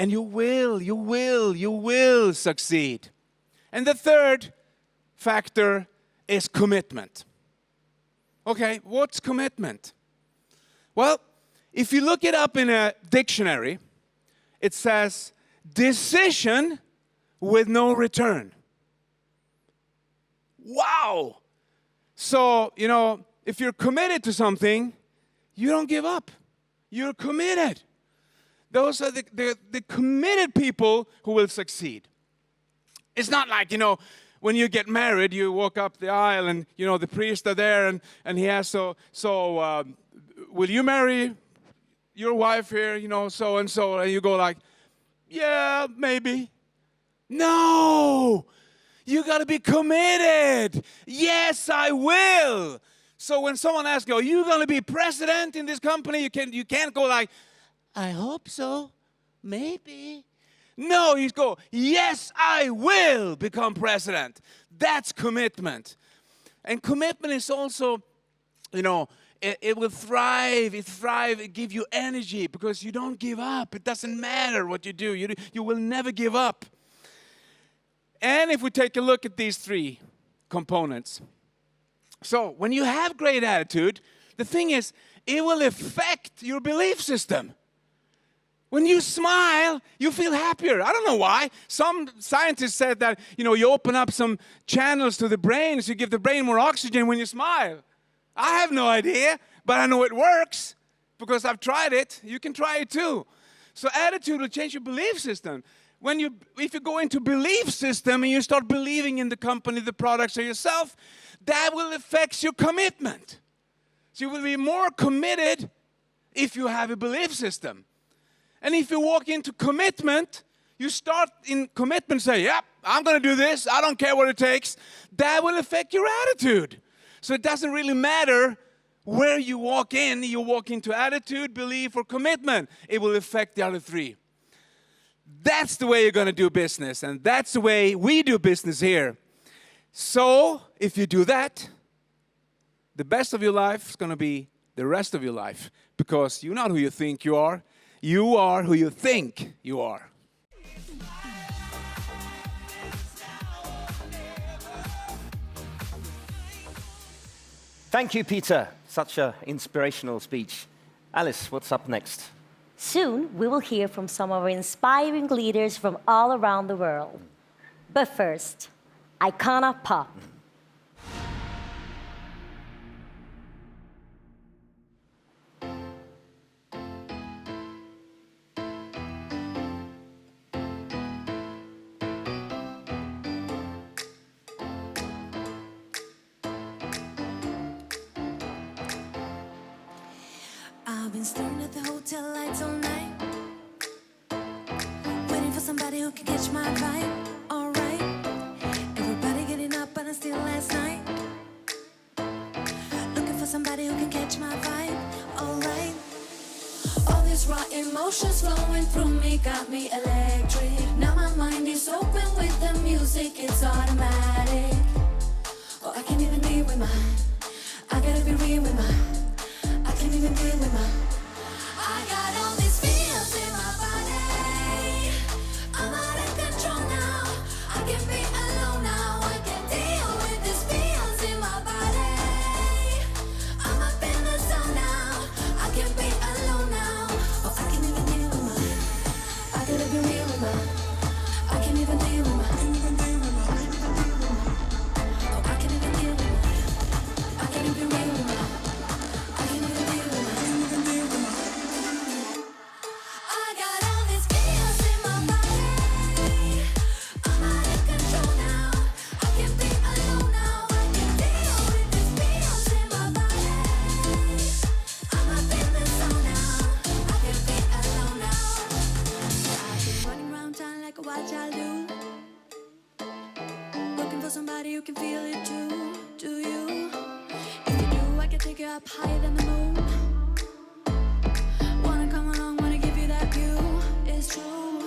And you will succeed. And the third factor is commitment. Okay, what's commitment? Well, if you look it up in a dictionary, it says decision with no return. Wow! So, you know, if you're committed to something, you don't give up. You're committed. Those are the committed people who will succeed. It's not like, you know, when you get married, you walk up the aisle and, you know, the priest are there and he asks, will you marry your wife here, you know, so and so? And you go like, yeah, maybe. No! You got to be committed. Yes, I will. So when someone asks you, are you going to be president in this company? You can't go like, I hope so. Maybe. No, you go, yes, I will become president. That's commitment. And commitment is also, you know, it will thrive. It give you energy because you don't give up. It doesn't matter what you do. You will never give up. And if we take a look at these three components. So when you have great attitude, the thing is, it will affect your belief system. When you smile, you feel happier. I don't know why. Some scientists said that, you open up some channels to the brain, so you give the brain more oxygen when you smile. I have no idea, but I know it works because I've tried it. You can try it too. So attitude will change your belief system. If you go into belief system and you start believing in the company, the products, or yourself, that will affect your commitment. So you will be more committed if you have a belief system. And if you walk into commitment, you start in commitment, say, yep, I'm going to do this. I don't care what it takes. That will affect your attitude. So it doesn't really matter where you walk in. You walk into attitude, belief, or commitment. It will affect the other three. That's the way you're going to do business. And that's the way we do business here. So if you do that, the best of your life is going to be the rest of your life. Because you're not who you think you are. You are who you think you are. Thank you, Peter. Such an inspirational speech. Alice, what's up next? Soon, we will hear from some of our inspiring leaders from all around the world. But first, Icona Pop. I've been staring at the hotel lights all night, waiting for somebody who can catch my vibe. Alright, everybody getting up, but I'm still last night, looking for somebody who can catch my vibe. Alright, all these raw emotions flowing through me got me electric. Now my mind is open with the music, it's automatic. Oh, I can't even deal with mine. I gotta be real with mine. I can't even deal with mine. I got all these feels in my body. I'm out of control now. I can't be alone now. I can't deal with these feels in my body. I'm up in the zone now. I can't be alone now. Oh, I can't even deal with mine. I gotta be real with mine. I can't even deal with mine. Oh, I can't even deal with mine. I can't even real with mine. I can't even deal with mine. I got all these feels in my body. I'm out of control now. I can't be alone now. I can't deal with these feels in my body. I'm up in the zone now. I can't be alone now. I've been running around town like a wild child do, looking for somebody who can feel it too. Do you? If you do, I can take you up higher than the moon. Wanna come along, wanna give you that view. It's true.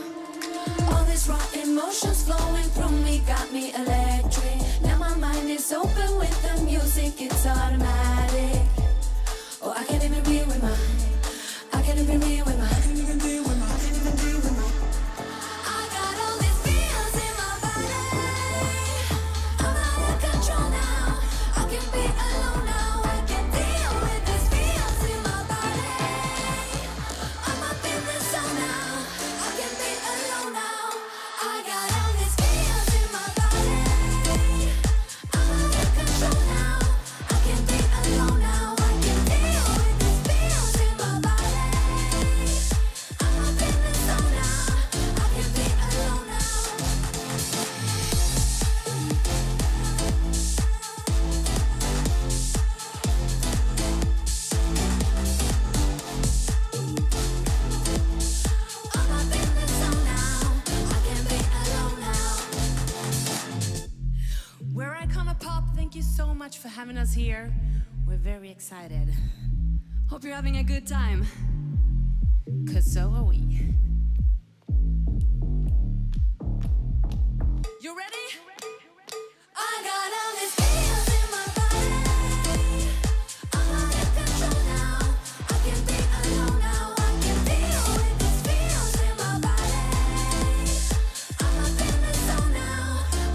All these raw emotions flowing through me got me electric. Now my mind is open with the music, it's automatic. Oh, I can't even deal with mine. I can't even deal with mine. I can't even deal with mine. I can't even deal with mine. I got all these feels in my body. I'm out of control now. I can't be alone now. I can't deal with these feels in my body. I'm up in the zone now. I can't be alone now. I got all these feels in my body. I'm out of control now. I can't be alone now. I can't deal with these feels in my body. I'm up in the zone now. I can't be alone now. I'm up in the zone now. I can't be alone now. We're Icona Pop. Thank you so much for having us here. We're very excited. Hope you're having a good time. 'Cause so are we. You ready? I got all these feels in my body. I'm out of control now. I can't be alone now. I can't deal with these feels in my body. I'm up in the zone now.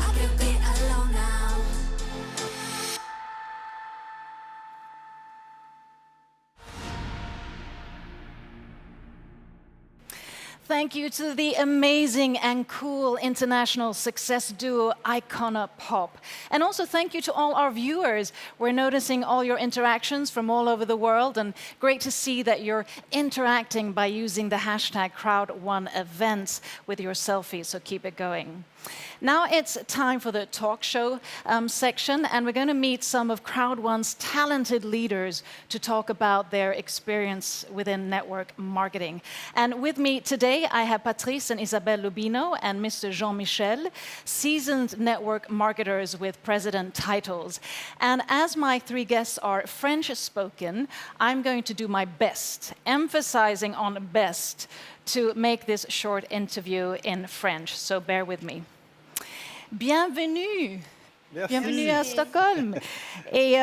I can't be alone now. Thank you to the amazing and cool international success duo Icona Pop. And also thank you to all our viewers. We're noticing all your interactions from all over the world, and great to see that you're interacting by using the hashtag CROWD1events with your selfies, so keep it going. Now it's time for the talk show section, and we're going to meet some of CROWD1's talented leaders to talk about their experience within network marketing. And with me today, I have Patrice and Isabelle Lubino and Mr. Jean-Michel, seasoned network marketers with president titles. And as my three guests are French-spoken, I'm going to do my best, emphasizing on best, to make this short interview in French, so bear with me. Bienvenue. Merci. Bienvenue à Stockholm. Et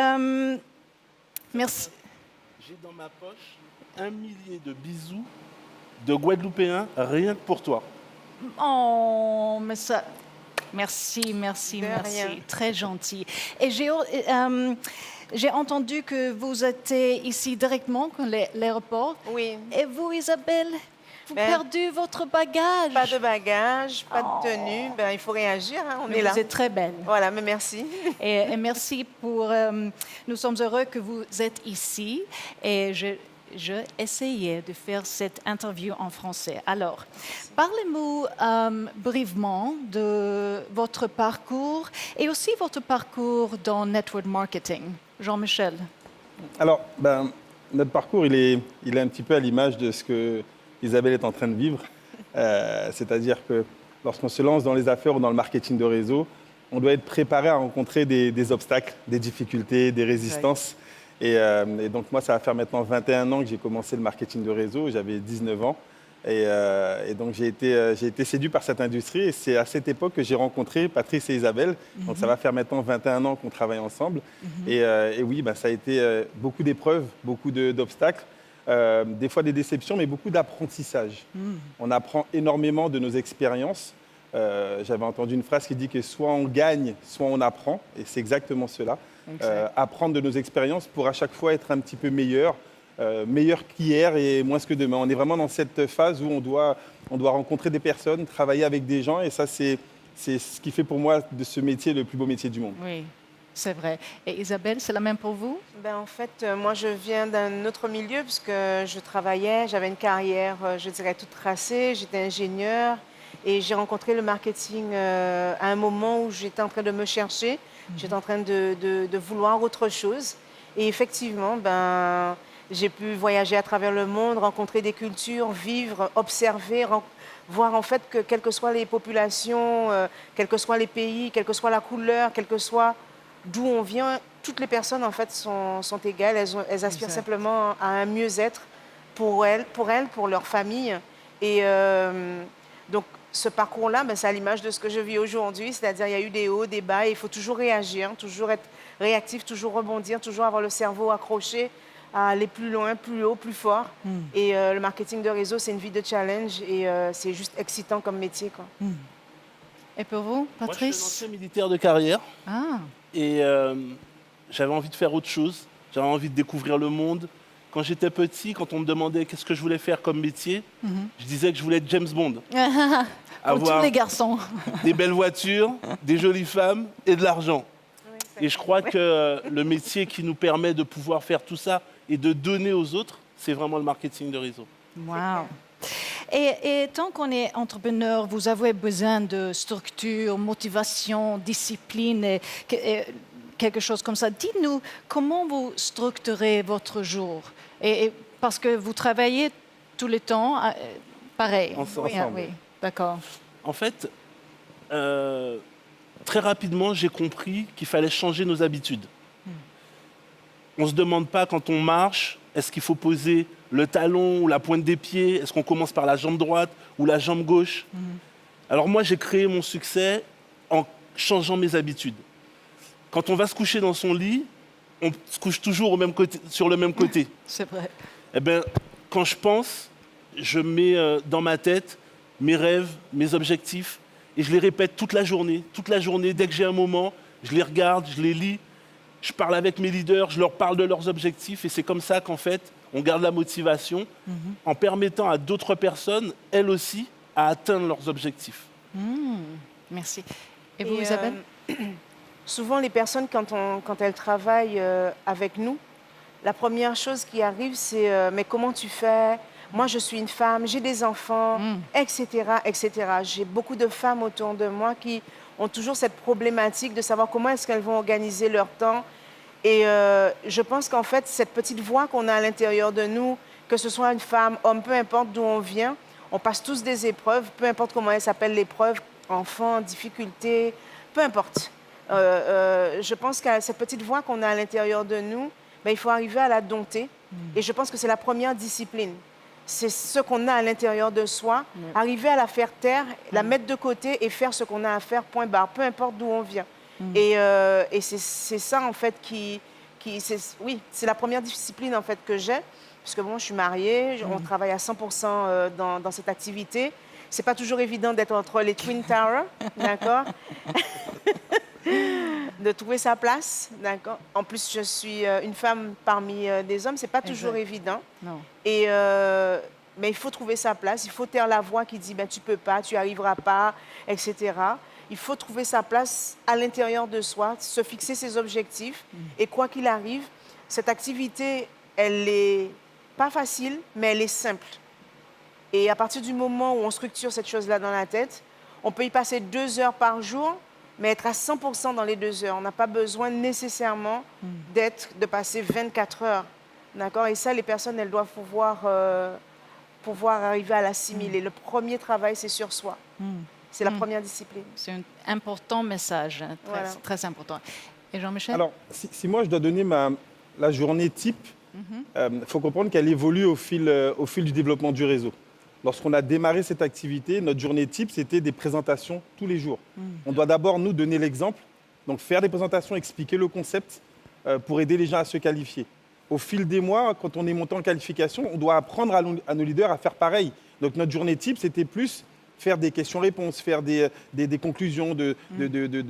merci. J'ai dans ma poche 1 millier de bisous de Guadeloupéens rien que pour toi. Oh, mais ça... Merci, merci, De merci. rien. Très gentil. Et j'ai entendu que vous étiez ici directement à l'aéroport. Oui. Et vous, Isabelle, vous Ben, perdu votre bagage. Pas de bagage, pas de tenue. Ben, il faut réagir, hein, on Mais est là. vous êtes très belle. Voilà, mais merci. Et merci pour... nous sommes heureux que vous êtes ici. Et je essayais de faire cette interview en français. Alors, parlez-nous brièvement de votre parcours et aussi votre parcours dans network marketing. Jean-Michel. Alors, notre parcours, il est un petit peu à l'image de ce que Isabelle est en train de vivre. C'est-à-dire que lorsqu'on se lance dans les affaires ou dans le marketing de réseau, on doit être préparé à rencontrer des obstacles, des difficultés, des résistances. Et donc moi, ça va faire maintenant 21 ans que j'ai commencé le marketing de réseau. J'avais 19 ans. Et donc j'ai été séduit par cette industrie. Et c'est à cette époque que j'ai rencontré Patrice et Isabelle. Donc ça va faire maintenant 21 ans qu'on travaille ensemble. Et oui, ça a été beaucoup d'épreuves, beaucoup d'obstacles. Des fois des déceptions, mais beaucoup d'apprentissage. On apprend énormément de nos expériences. J'avais entendu une phrase qui dit que soit on gagne, soit on apprend. Et c'est exactement cela. Apprendre de nos expériences pour à chaque fois être un petit peu meilleur qu'hier et moins que demain. On est vraiment dans cette phase où on doit rencontrer des personnes, travailler avec des gens, et ça, c'est ce qui fait pour moi de ce métier le plus beau métier du monde. Oui, c'est vrai. Et Isabelle, c'est la même pour vous? Ben, en fait, moi, je viens d'un autre milieu puisque je travaillais, j'avais une carrière, je dirais, toute tracée. J'étais ingénieure et j'ai rencontré le marketing à un moment où j'étais en train de me chercher. J'étais en train de vouloir autre chose. Et effectivement, j'ai pu voyager à travers le monde, rencontrer des cultures, vivre, observer, voir en fait que quelles que soient les populations, quels que soient les pays, quelle que soit la couleur, quel que soit d'où on vient, toutes les personnes en fait sont égales. Elles aspirent simplement à un mieux-être pour elles, pour leur famille. Et donc, ce parcours-là, c'est à l'image de ce que je vis aujourd'hui, c'est-à-dire il y a eu des hauts, des bas, et il faut toujours réagir, toujours être réactif, toujours rebondir, toujours avoir le cerveau accroché à aller plus loin, plus haut, plus fort. Et le marketing de réseau, c'est une vie de challenge et c'est juste excitant comme métier, quoi. Et pour vous, Moi, Patrice? je suis un ancien militaire de carrière. Ah. Et j'avais envie de faire autre chose. J'avais envie de découvrir le monde. Quand j'étais petit, quand on me demandait qu'est-ce que je voulais faire comme métier, je disais que je voulais être James Bond. Pour tous les garçons. Des belles voitures, des jolies femmes et de l'argent. Et je crois que le métier qui nous permet de pouvoir faire tout ça et de donner aux autres, c'est vraiment le marketing de réseau. Wow. Et tant qu'on est entrepreneur, vous avez besoin de structure, motivation, discipline, et quelque chose comme ça. Dites-nous, comment vous structurez votre jour? Et parce que vous travaillez tout le temps, pareil. Ensemble. Oui, d'accord. En fait, très rapidement, j'ai compris qu'il fallait changer nos habitudes. On ne se demande pas quand on marche, est-ce qu'il faut poser le talon ou la pointe des pieds? Est-ce qu'on commence par la jambe droite ou la jambe gauche? Alors moi, j'ai créé mon succès en changeant mes habitudes. Quand on va se coucher dans son lit, on se couche toujours au même côté, sur le même côté. C'est vrai. Eh bien, quand je pense, je mets dans ma tête mes rêves, mes objectifs, et je les répète toute la journée. Toute la journée, dès que j'ai un moment, je les regarde, je les lis. je parle avec mes leaders, je leur parle de leurs objectifs et c'est comme ça qu'en fait, on garde la motivation en permettant à d'autres personnes, elles aussi, à atteindre leurs objectifs. Merci. Et vous, Isabelle? Souvent, les personnes, quand elles travaillent avec nous, la première chose qui arrive, c'est mais comment tu fais? Moi, je suis une femme, j'ai des enfants, etc., etc. J'ai beaucoup de femmes autour de moi qui ont toujours cette problématique de savoir comment est-ce qu'elles vont organiser leur temps. Et je pense qu'en fait, cette petite voix qu'on a à l'intérieur de nous, que ce soit une femme, homme, peu importe d'où on vient, on passe tous des épreuves, peu importe comment elles s'appellent l'épreuve, enfant, difficulté, peu importe. Je pense qu'à cette petite voix qu'on a à l'intérieur de nous, ben, il faut arriver à la dompter. Et je pense que c'est la première discipline. C'est ce qu'on a à l'intérieur de soi, arriver à la faire taire, la mettre de côté et faire ce qu'on a à faire, point barre, peu importe d'où on vient. Et c'est ça, en fait, oui, c'est la première discipline, en fait, que j'ai. Parce que bon, je suis mariée, on travaille à 100% dans cette activité. C'est pas toujours évident d'être entre les Twin Towers, d'accord? De trouver sa place, d'accord? En plus, je suis une femme parmi des hommes, c'est pas toujours évident. Non. Et, mais il faut trouver sa place, il faut taire la voix qui dit ben, tu peux pas, tu arriveras pas, etc. Il faut trouver sa place à l'intérieur de soi, se fixer ses objectifs. Et quoi qu'il arrive, cette activité, elle est pas facile, mais elle est simple. Et à partir du moment où on structure cette chose-là dans la tête, on peut y passer 2 heures par jour, mais être à 100% dans les 2 heures. On n'a pas besoin nécessairement de passer 24 heures. D'accord? Et ça, les personnes, elles doivent pouvoir arriver à l'assimiler. Le premier travail, c'est sur soi. C'est la première discipline. C'est un important message, hein, très important. Et Jean-Michel? Alors, si moi je dois donner la journée type, faut comprendre qu'elle évolue au fil du développement du réseau. Lorsqu'on a démarré cette activité, notre journée type, c'était des présentations tous les jours. On doit d'abord nous donner l'exemple, donc faire des présentations, expliquer le concept pour aider les gens à se qualifier. Au fil des mois, quand on est monté en qualification, on doit apprendre à nos leaders à faire pareil. Donc notre journée type, c'était plus faire des questions-réponses, faire des conclusions, de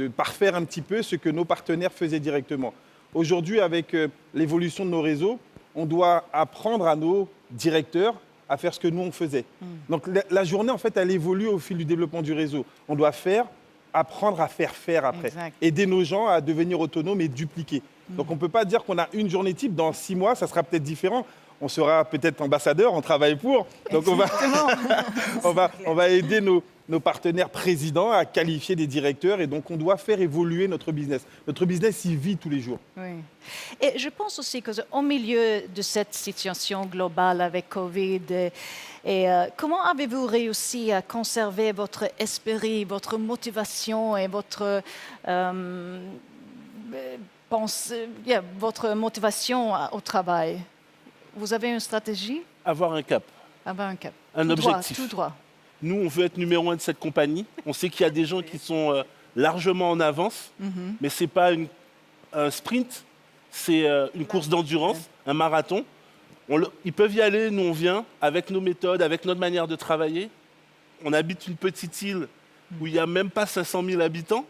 parfaire un petit peu ce que nos partenaires faisaient directement. Aujourd'hui, avec l'évolution de nos réseaux, on doit apprendre à nos directeurs à faire ce que nous, on faisait. Donc la journée, en fait, elle évolue au fil du développement du réseau. On doit apprendre à faire après. Exact. Aider nos gens à devenir autonomes et dupliquer. Donc on ne peut pas dire qu'on a une journée type. Dans 6 mois, ça sera peut-être différent. On sera peut-être ambassadeur, on travaille pour. Donc on va aider nos partenaires présidents à qualifier des directeurs. Et donc on doit faire évoluer notre business. Notre business, il vit tous les jours. Oui. Et je pense aussi qu'au milieu de cette situation globale avec Covid, comment avez-vous réussi à conserver votre esprit, votre motivation et votre motivation au travail? Vous avez une stratégie? Avoir un cap. Avoir un cap. Un objectif. Tout droit. Nous, on veut être numéro 1 de cette compagnie. On sait qu'il y a des gens qui sont largement en avance, mais ce n'est pas un sprint, c'est une course d'endurance, un marathon. Ils peuvent y aller, nous on vient, avec nos méthodes, avec notre manière de travailler. On habite une petite île où il n'y a même pas 500 000 habitants.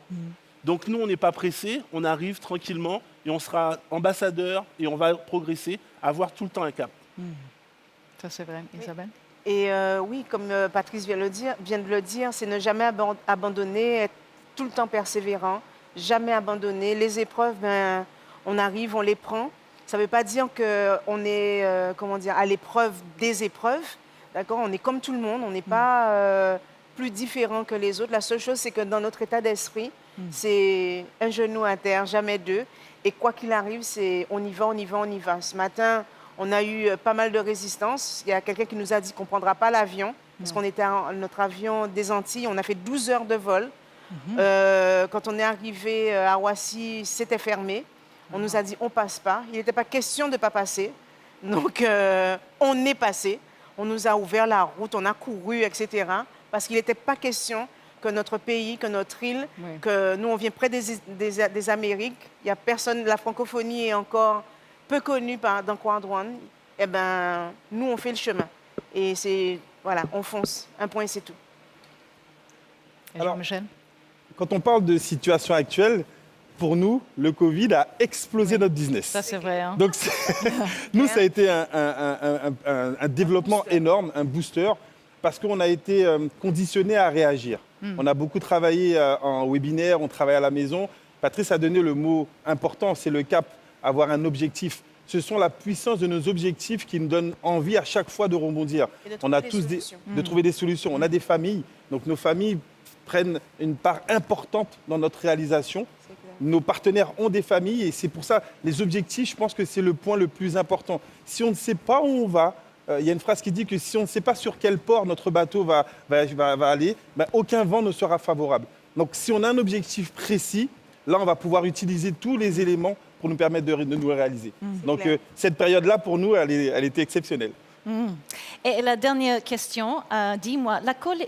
Donc nous, on n'est pas pressés, on arrive tranquillement et on sera ambassadeur et on va progresser, avoir tout le temps un cap. Ça c'est vrai, Isabelle? Et oui, comme Patrice vient de le dire, c'est ne jamais abandonner, être tout le temps persévérant, jamais abandonner. Les épreuves, ben, on arrive, on les prend. Ça ne veut pas dire qu'on est à l'épreuve des épreuves. D'accord? On est comme tout le monde, on n'est pas plus différent que les autres. La seule chose, c'est que dans notre état d'esprit, c'est un genou à terre, jamais 2. Et quoi qu'il arrive, c'est on y va, on y va, on y va. Ce matin, on a eu pas mal de résistance. Il y a quelqu'un qui nous a dit qu'on ne prendra pas l'avion, parce qu'on était notre avion des Antilles. On a fait 12 heures de vol. Quand on est arrivé à Roissy, c'était fermé. On nous a dit on ne passe pas. Il n'était pas question de ne pas passer. Donc, on est passé. On nous a ouvert la route, on a couru, etc. Parce qu'il n'était pas question que notre pays, que notre île, que nous, on vient près des Amériques. Il n'y a personne, la francophonie est encore peu connue dans CROWD1. Eh bien, nous, on fait le chemin. Et c'est, voilà, on fonce. Un point, c'est tout. Alors, quand on parle de situation actuelle, pour nous, le Covid a explosé notre business. Ça, c'est vrai. Hein. Donc, nous, ça a été un développement énorme, un booster, parce qu'on a été conditionné à réagir. On a beaucoup travaillé en webinaire, on travaille à la maison. Patrice a donné le mot important, c'est le cap, avoir un objectif. Ce sont la puissance de nos objectifs qui nous donnent envie à chaque fois de rebondir. On a tous de trouver des solutions. On a des familles, donc nos familles prennent une part importante dans notre réalisation. Nos partenaires ont des familles et c'est pour ça, les objectifs, je pense que c'est le point le plus important. Si on ne sait pas où on va, il y a une phrase qui dit que si on ne sait pas sur quel port notre bateau va aller, ben, aucun vent ne sera favorable. Donc si on a un objectif précis, là on va pouvoir utiliser tous les éléments pour nous permettre de nous réaliser. Donc cette période-là, pour nous, elle était exceptionnelle. Et la dernière question, dis-moi,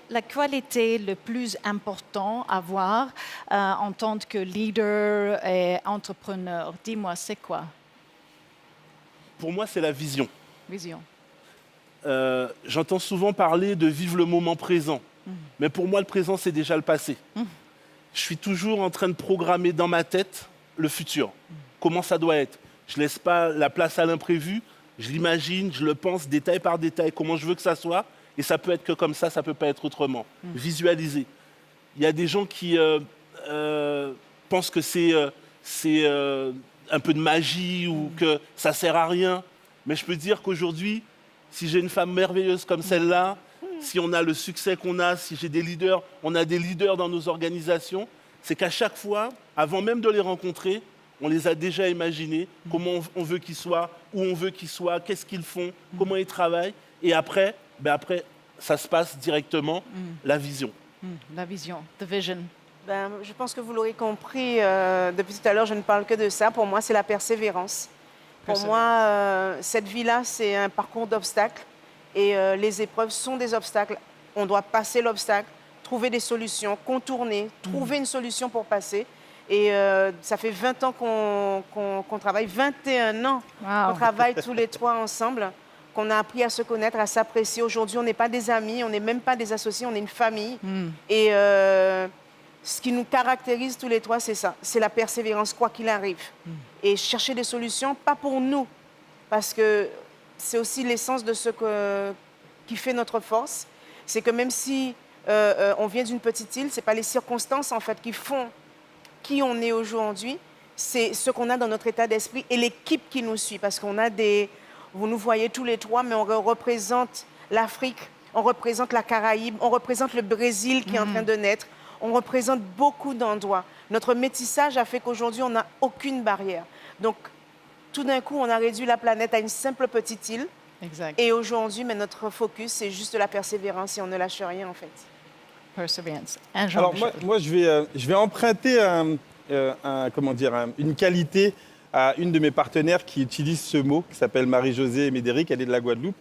la qualité le plus importante à avoir en tant que leader et entrepreneur, dis-moi, c'est quoi? Pour moi, c'est la vision. Vision. J'entends souvent parler de vivre le moment présent. Mais pour moi, le présent, c'est déjà le passé. Je suis toujours en train de programmer dans ma tête le futur. Comment ça doit être. Je ne laisse pas la place à l'imprévu. Je l'imagine, je le pense détail par détail, comment je veux que ça soit. Et ça peut être que comme ça ne peut pas être autrement. Visualiser. Il y a des gens qui pensent que c'est un peu de magie ou que ça ne sert à rien. Mais je peux dire qu'aujourd'hui, si j'ai une femme merveilleuse comme celle-là, si on a le succès qu'on a, si j'ai des leaders, on a des leaders dans nos organisations, c'est qu'à chaque fois, avant même de les rencontrer, on les a déjà imaginés, comment on veut qu'ils soient, où on veut qu'ils soient, qu'est-ce qu'ils font, comment ils travaillent. Et après, ça se passe directement, la vision. La vision, the vision. Je pense que vous l'aurez compris, depuis tout à l'heure, je ne parle que de ça. Pour moi, c'est la persévérance. Pour moi, cette vie-là, c'est un parcours d'obstacles. Et les épreuves sont des obstacles. On doit passer l'obstacle, trouver des solutions, contourner, trouver une solution pour passer. Et ça fait 20 ans qu'on travaille, 21 ans qu'on travaille tous les trois ensemble, qu'on a appris à se connaître, à s'apprécier. Aujourd'hui, on n'est pas des amis, on n'est même pas des associés, on est une famille. Et ce qui nous caractérise tous les trois, c'est ça, c'est la persévérance, quoi qu'il arrive. Et chercher des solutions, pas pour nous, parce que c'est aussi l'essence de ce qui fait notre force. C'est que même si on vient d'une petite île, ce n'est pas les circonstances en fait qui font qui on est aujourd'hui, c'est ce qu'on a dans notre état d'esprit et l'équipe qui nous suit. Parce qu'on a vous nous voyez tous les trois, mais on représente l'Afrique, on représente la Caraïbe, on représente le Brésil qui est en train de naître, on représente beaucoup d'endroits. Notre métissage a fait qu'aujourd'hui, on n'a aucune barrière. Donc, tout d'un coup, on a réduit la planète à une simple petite île. Exact. Et aujourd'hui, notre focus, c'est juste la persévérance et on ne lâche rien, en fait. Perseverance. Alors moi, je vais emprunter une qualité à une de mes partenaires qui utilise ce mot, qui s'appelle Marie-Josée Médéric, elle est de la Guadeloupe.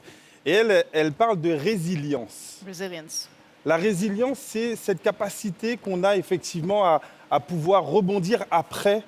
Et elle parle de résilience. Resilience. La résilience, c'est cette capacité qu'on a effectivement à pouvoir rebondir après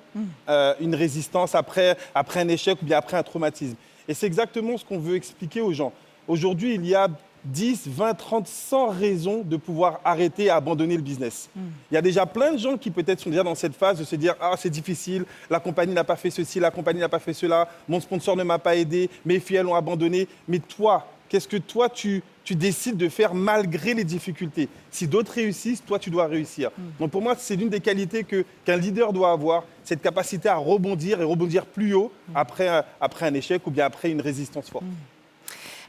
une résistance, après un échec ou bien après un traumatisme. Et c'est exactement ce qu'on veut expliquer aux gens. Aujourd'hui, il y a 10, 20, 30, 100 raisons de pouvoir arrêter et abandonner le business. Il y a déjà plein de gens qui peut-être sont déjà dans cette phase de se dire « Ah, c'est difficile, la compagnie n'a pas fait ceci, la compagnie n'a pas fait cela, mon sponsor ne m'a pas aidé, mes filles, elles ont abandonné. » Mais toi, qu'est-ce que toi, tu décides de faire malgré les difficultés? Si d'autres réussissent, toi, tu dois réussir. Donc pour moi, c'est l'une des qualités qu'un leader doit avoir, cette capacité à rebondir et rebondir plus haut après un échec ou bien après une résistance forte.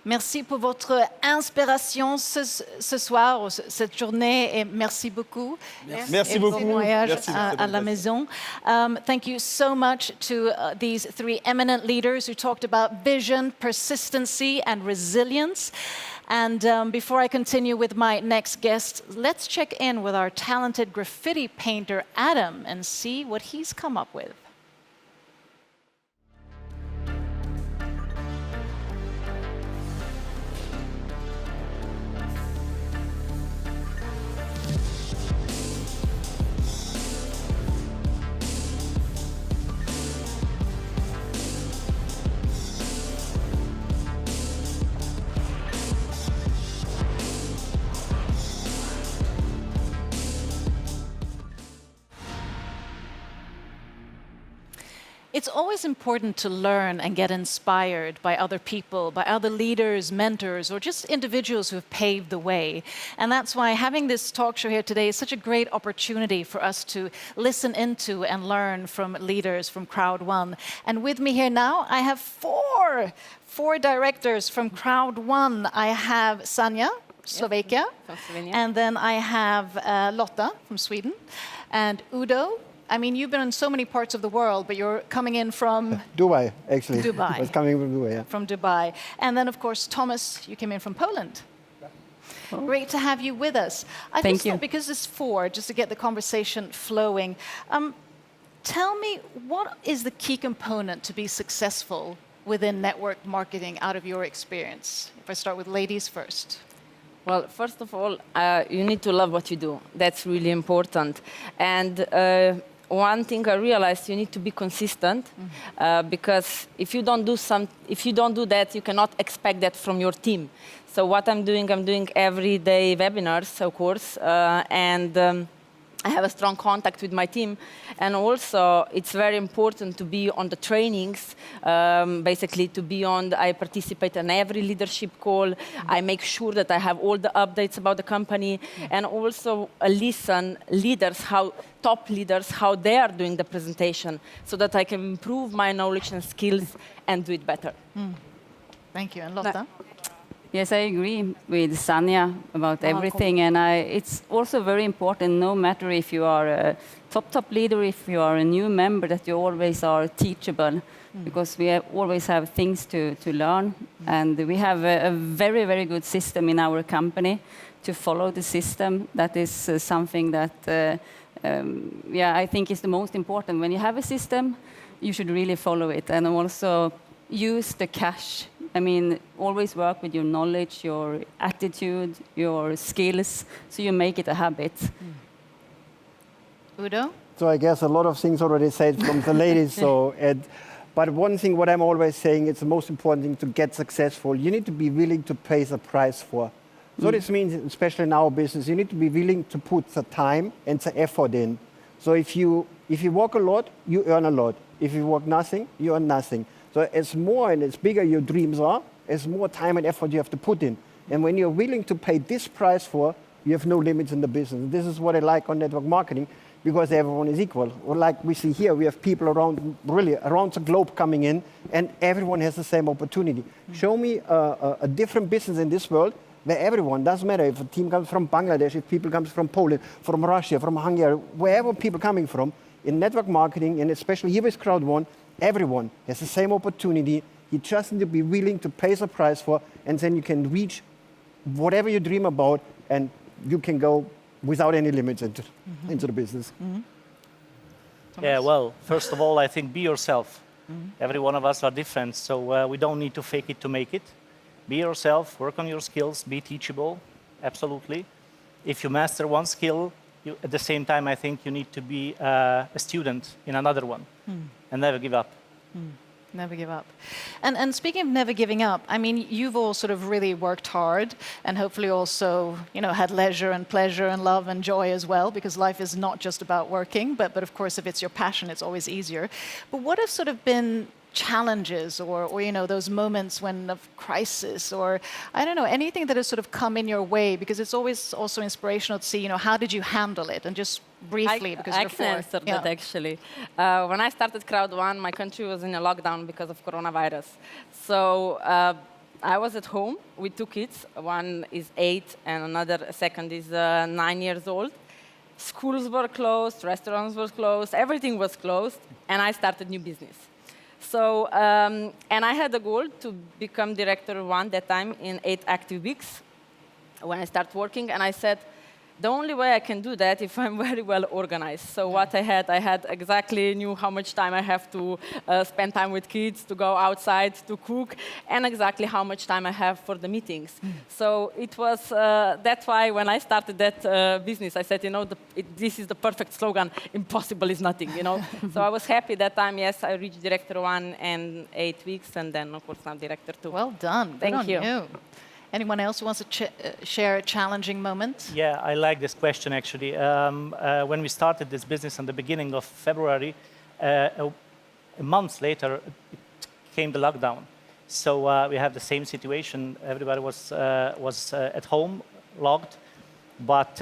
Merci pour votre inspiration ce soir, cette journée, et merci beaucoup. Merci beaucoup. Bon voyage Merci à la maison. Thank you so much to these three eminent leaders who talked about vision, persistency, and resilience. And before I continue with my next guest, let's check in with our talented graffiti painter, Adam, and see what he's come up with. It's always important to learn and get inspired by other people, by other leaders, mentors, or just individuals who have paved the way. And that's why having this talk show here today is such a great opportunity for us to listen into and learn from leaders from CROWD1. And with me here now, I have four directors from CROWD1. I have Sanja, Slovakia, and then I have Lotta from Sweden, and Udo. I mean, you've been in so many parts of the world, but you're coming in from Dubai, actually. Dubai. I was coming from Dubai, yeah. From Dubai. And then, of course, Thomas, you came in from Poland. Oh. Great to have you with us. I Thank just you. thought, because it's four, just to get the conversation flowing, tell me, what is the key component to be successful within network marketing out of your experience? If I start with ladies first. Well, first of all, you need to love what you do. That's really important. And one thing I realized, you need to be consistent, because if you don't do that, you cannot expect that from your team. So what I'm doing everyday webinars, of course, and I have a strong contact with my team. And also, it's very important to be on the trainings, basically to be on, I participate in every leadership call. I make sure that I have all the updates about the company, and also listen top leaders, how they are doing the presentation, so that I can improve my knowledge and skills and do it better. Thank you. And Lotta? Yes, I agree with Sanja about everything, and it's also very important, no matter if you are a top leader, if you are a new member, that you always are teachable, because we always have things to learn, and we have a very, very good system in our company to follow the system. That is something that, I think is the most important. When you have a system, you should really follow it, and also use the cash. I mean, always work with your knowledge, your attitude, your skills, so you make it a habit. Udo? So I guess a lot of things already said from the ladies. But one thing, what I'm always saying, it's the most important thing to get successful. You need to be willing to pay the price for. So this means, especially in our business, you need to be willing to put the time and the effort in. So if you work a lot, you earn a lot. If you work nothing, you earn nothing. So as more and as bigger your dreams are, as more time and effort you have to put in. And when you're willing to pay this price for, you have no limits in the business. This is what I like on network marketing, because everyone is equal. Or like we see here, we have people around the globe coming in, and everyone has the same opportunity. Show me a different business in this world where everyone, doesn't matter if a team comes from Bangladesh, if people comes from Poland, from Russia, from Hungary, wherever people coming from, in network marketing, and especially here with CROWD1, everyone has the same opportunity. You just need to be willing to pay the price for, and then you can reach whatever you dream about, and you can go without any limits into the business. Yeah, well, first of all, I think be yourself. Every one of us are different, so we don't need to fake it to make it. Be yourself, work on your skills, be teachable, absolutely. If you master one skill, at the same time, I think you need to be a student in another one. And never give up. Never give up. And speaking of never giving up, I mean, you've all sort of really worked hard, and hopefully also, had leisure and pleasure and love and joy as well, because life is not just about working, but of course, if it's your passion, it's always easier. But what have sort of been challenges or those moments of crisis, or I don't know, anything that has sort of come in your way, because it's always also inspirational to see, how did you handle it? And just briefly, because I you're can answer that actually. When I started CROWD1, my country was in a lockdown because of coronavirus. So I was at home with two kids. One is 8 and another second is 9 years old. Schools were closed, restaurants were closed, everything was closed, and I started new business. So, and I had a goal to become director 1 that time in 8 active weeks when I started working, and I said, the only way I can do that if I'm very well organized. So what I had exactly knew how much time I have to spend time with kids, to go outside, to cook, and exactly how much time I have for the meetings. So it was, that's why when I started that business, I said, this is the perfect slogan, impossible is nothing, So I was happy that time, yes, I reached director 1 in 8 weeks, and then, of course, now director 2. Well done. Thank you. Anyone else who wants to share a challenging moment? Yeah, I like this question, actually. When we started this business in the beginning of February, months later, it came the lockdown. So we have the same situation. Everybody was at home, logged. But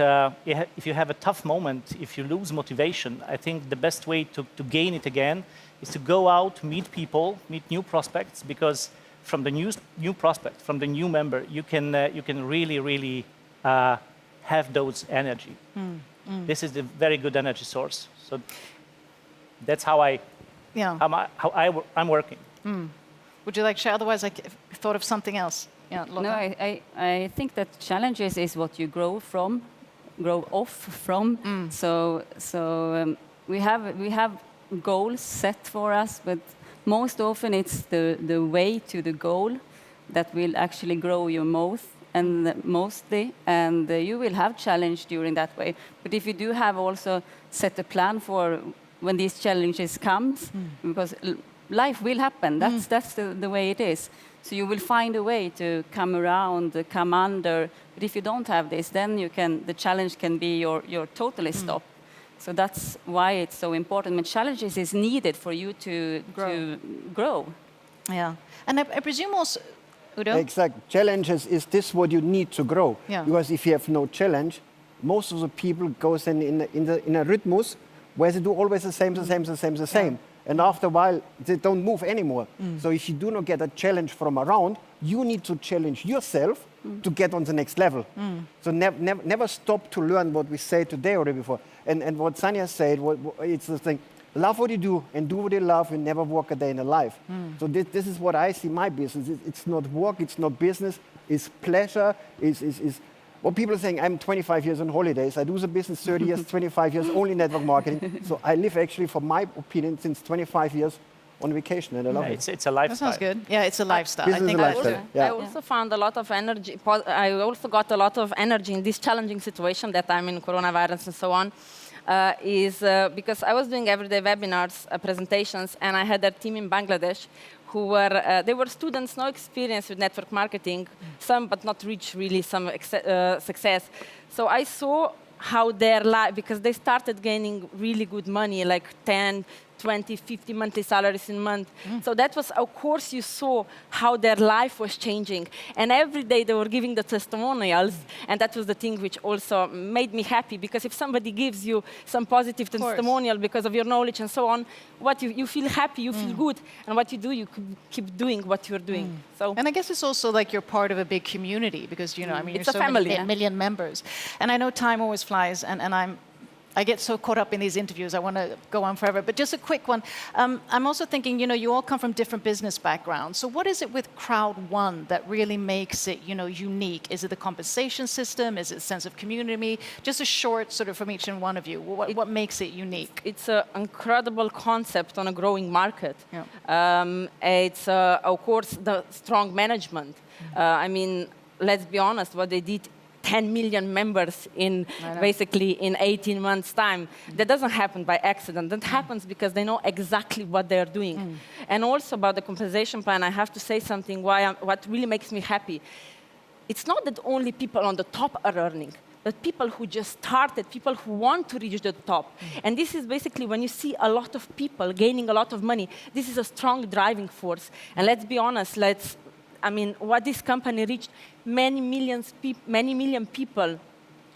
if you have a tough moment, if you lose motivation, I think the best way to gain it again is to go out, meet people, meet new prospects, because from the new prospect, from the new member, you can really have those energy. This is a very good energy source. So that's how I'm working. Would you like to share? Otherwise, I thought of something else. Yeah, no, I think that challenges is what you grow off from. So we have goals set for us, but most often it's the way to the goal that will actually grow you mostly, and you will have challenge during that way. But if you do have also set a plan for when these challenges comes, because life will happen. That's the way it is. So you will find a way to come around, come under. But if you don't have this, then the challenge can be your totally stop. So that's why it's so important. But challenges is needed for you to grow. Yeah, and I presume also, Udo? Exactly. Challenges is this what you need to grow. Yeah. Because if you have no challenge, most of the people goes in a rhythmus where they do always the same. And after a while, they don't move anymore. So if you do not get a challenge from around, you need to challenge yourself to get on the next level. So never stop to learn what we said today already before. And what Sanja said, it's the thing, love what you do and do what you love and never work a day in a life. So this is what I see my business. It's not work, it's not business, it's pleasure, it's what people are saying, I'm 25 years on holidays. I do the business 30 years, 25 years, only network marketing. So I live actually, for my opinion, since 25 years on vacation, and I love it. It's a lifestyle. That sounds good. Yeah, it's a lifestyle. Business is a lifestyle. I also found a lot of energy. I also got a lot of energy in this challenging situation that I'm in, coronavirus and so on. Because I was doing everyday webinars, presentations, and I had a team in Bangladesh who were, they were students, no experience with network marketing, some but not reach really some success. So I saw how their life, because they started gaining really good money, like 10, 20, 50 monthly salaries in a month. So that was, of course, you saw how their life was changing. And every day they were giving the testimonials. And that was the thing which also made me happy, because if somebody gives you some positive testimonial because of your knowledge and so on, what you feel happy, you feel good. And what you do, you keep doing what you're doing. So, and I guess it's also like you're part of a big community, because, you know, I mean, it's you're a so family, many million members. And I know time always flies, and I get so caught up in these interviews, I want to go on forever. But just a quick one. I'm also thinking, you know, you all come from different business backgrounds. So what is it with CROWD1 that really makes it, you know, unique? Is it the compensation system? Is it a sense of community? Just a short sort of from each and one of you. What makes it unique? It's an incredible concept on a growing market. Yeah. It's, of course, the strong management. I mean, let's be honest, what they did, 10 million members in basically in 18 months' time. That doesn't happen by accident. That happens because they know exactly what they're doing. And also about the compensation plan, I have to say something what really makes me happy. It's not that only people on the top are earning, but people who just started, people who want to reach the top. And this is basically when you see a lot of people gaining a lot of money, this is a strong driving force. And let's be honest, I mean, what this company reached, many million people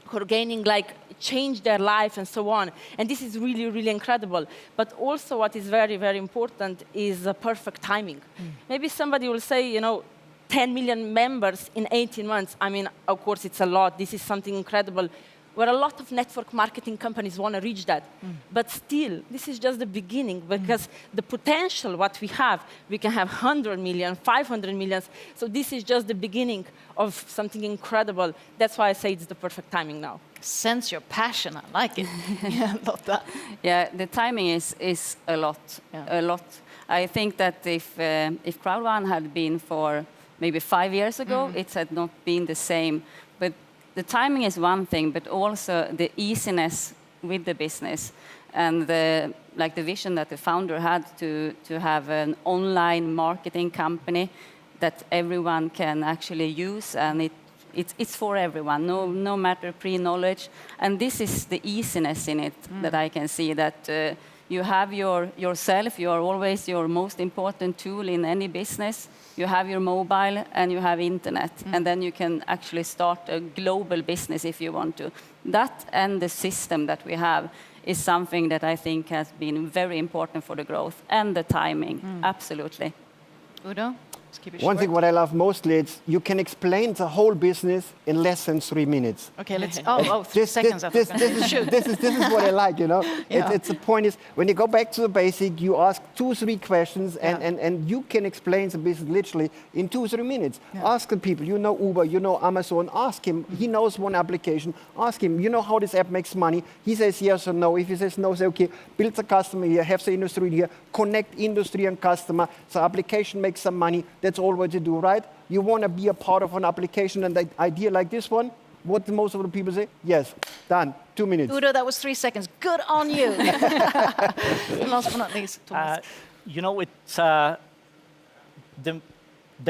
who are gaining, like, change their life and so on. And this is really, really incredible. But also what is very, very important is the perfect timing. Maybe somebody will say, you know, 10 million members in 18 months. I mean, of course, it's a lot. This is something incredible, where a lot of network marketing companies want to reach that. But still, this is just the beginning, because the potential what we can have 100 million, 500 million. So this is just the beginning of something incredible. That's why I say it's the perfect timing now. Sense your passion, I like it. Yeah, I love that. Yeah, the timing is a lot, a lot. I think that if CROWD1 had been for maybe 5 years ago, it had not been the same. But the timing is one thing, but also the easiness with the business, and the vision that the founder had to have an online marketing company that everyone can actually use, and it's for everyone, no matter pre-knowledge. And this is the easiness in it that I can see, that You have yourself, you are always your most important tool in any business. You have your mobile and you have internet, and then you can actually start a global business if you want to. That and the system that we have is something that I think has been very important for the growth and the timing, absolutely. Udo? Keep it One short. thing what I love mostly is you can explain the whole business in less than 3 minutes. Okay, let's. 3 seconds. This is what I like, you know. Yeah. It's the point is when you go back to the basic, you ask 2-3 questions, and you can explain the business literally in 2-3 minutes. Yeah. Ask the people, you know Uber, you know Amazon. Ask him. He knows one application. Ask him, you know how this app makes money. He says yes or no. If he says no, say okay, build the customer here, have the industry here, connect industry and customer. The application makes some money. That's all what you do, right? You want to be a part of an application and the idea like this one. What do most of the people say? Yes, done. 2 minutes. Udo, that was 3 seconds. Good on you. Last but not least, Thomas. You know, it's the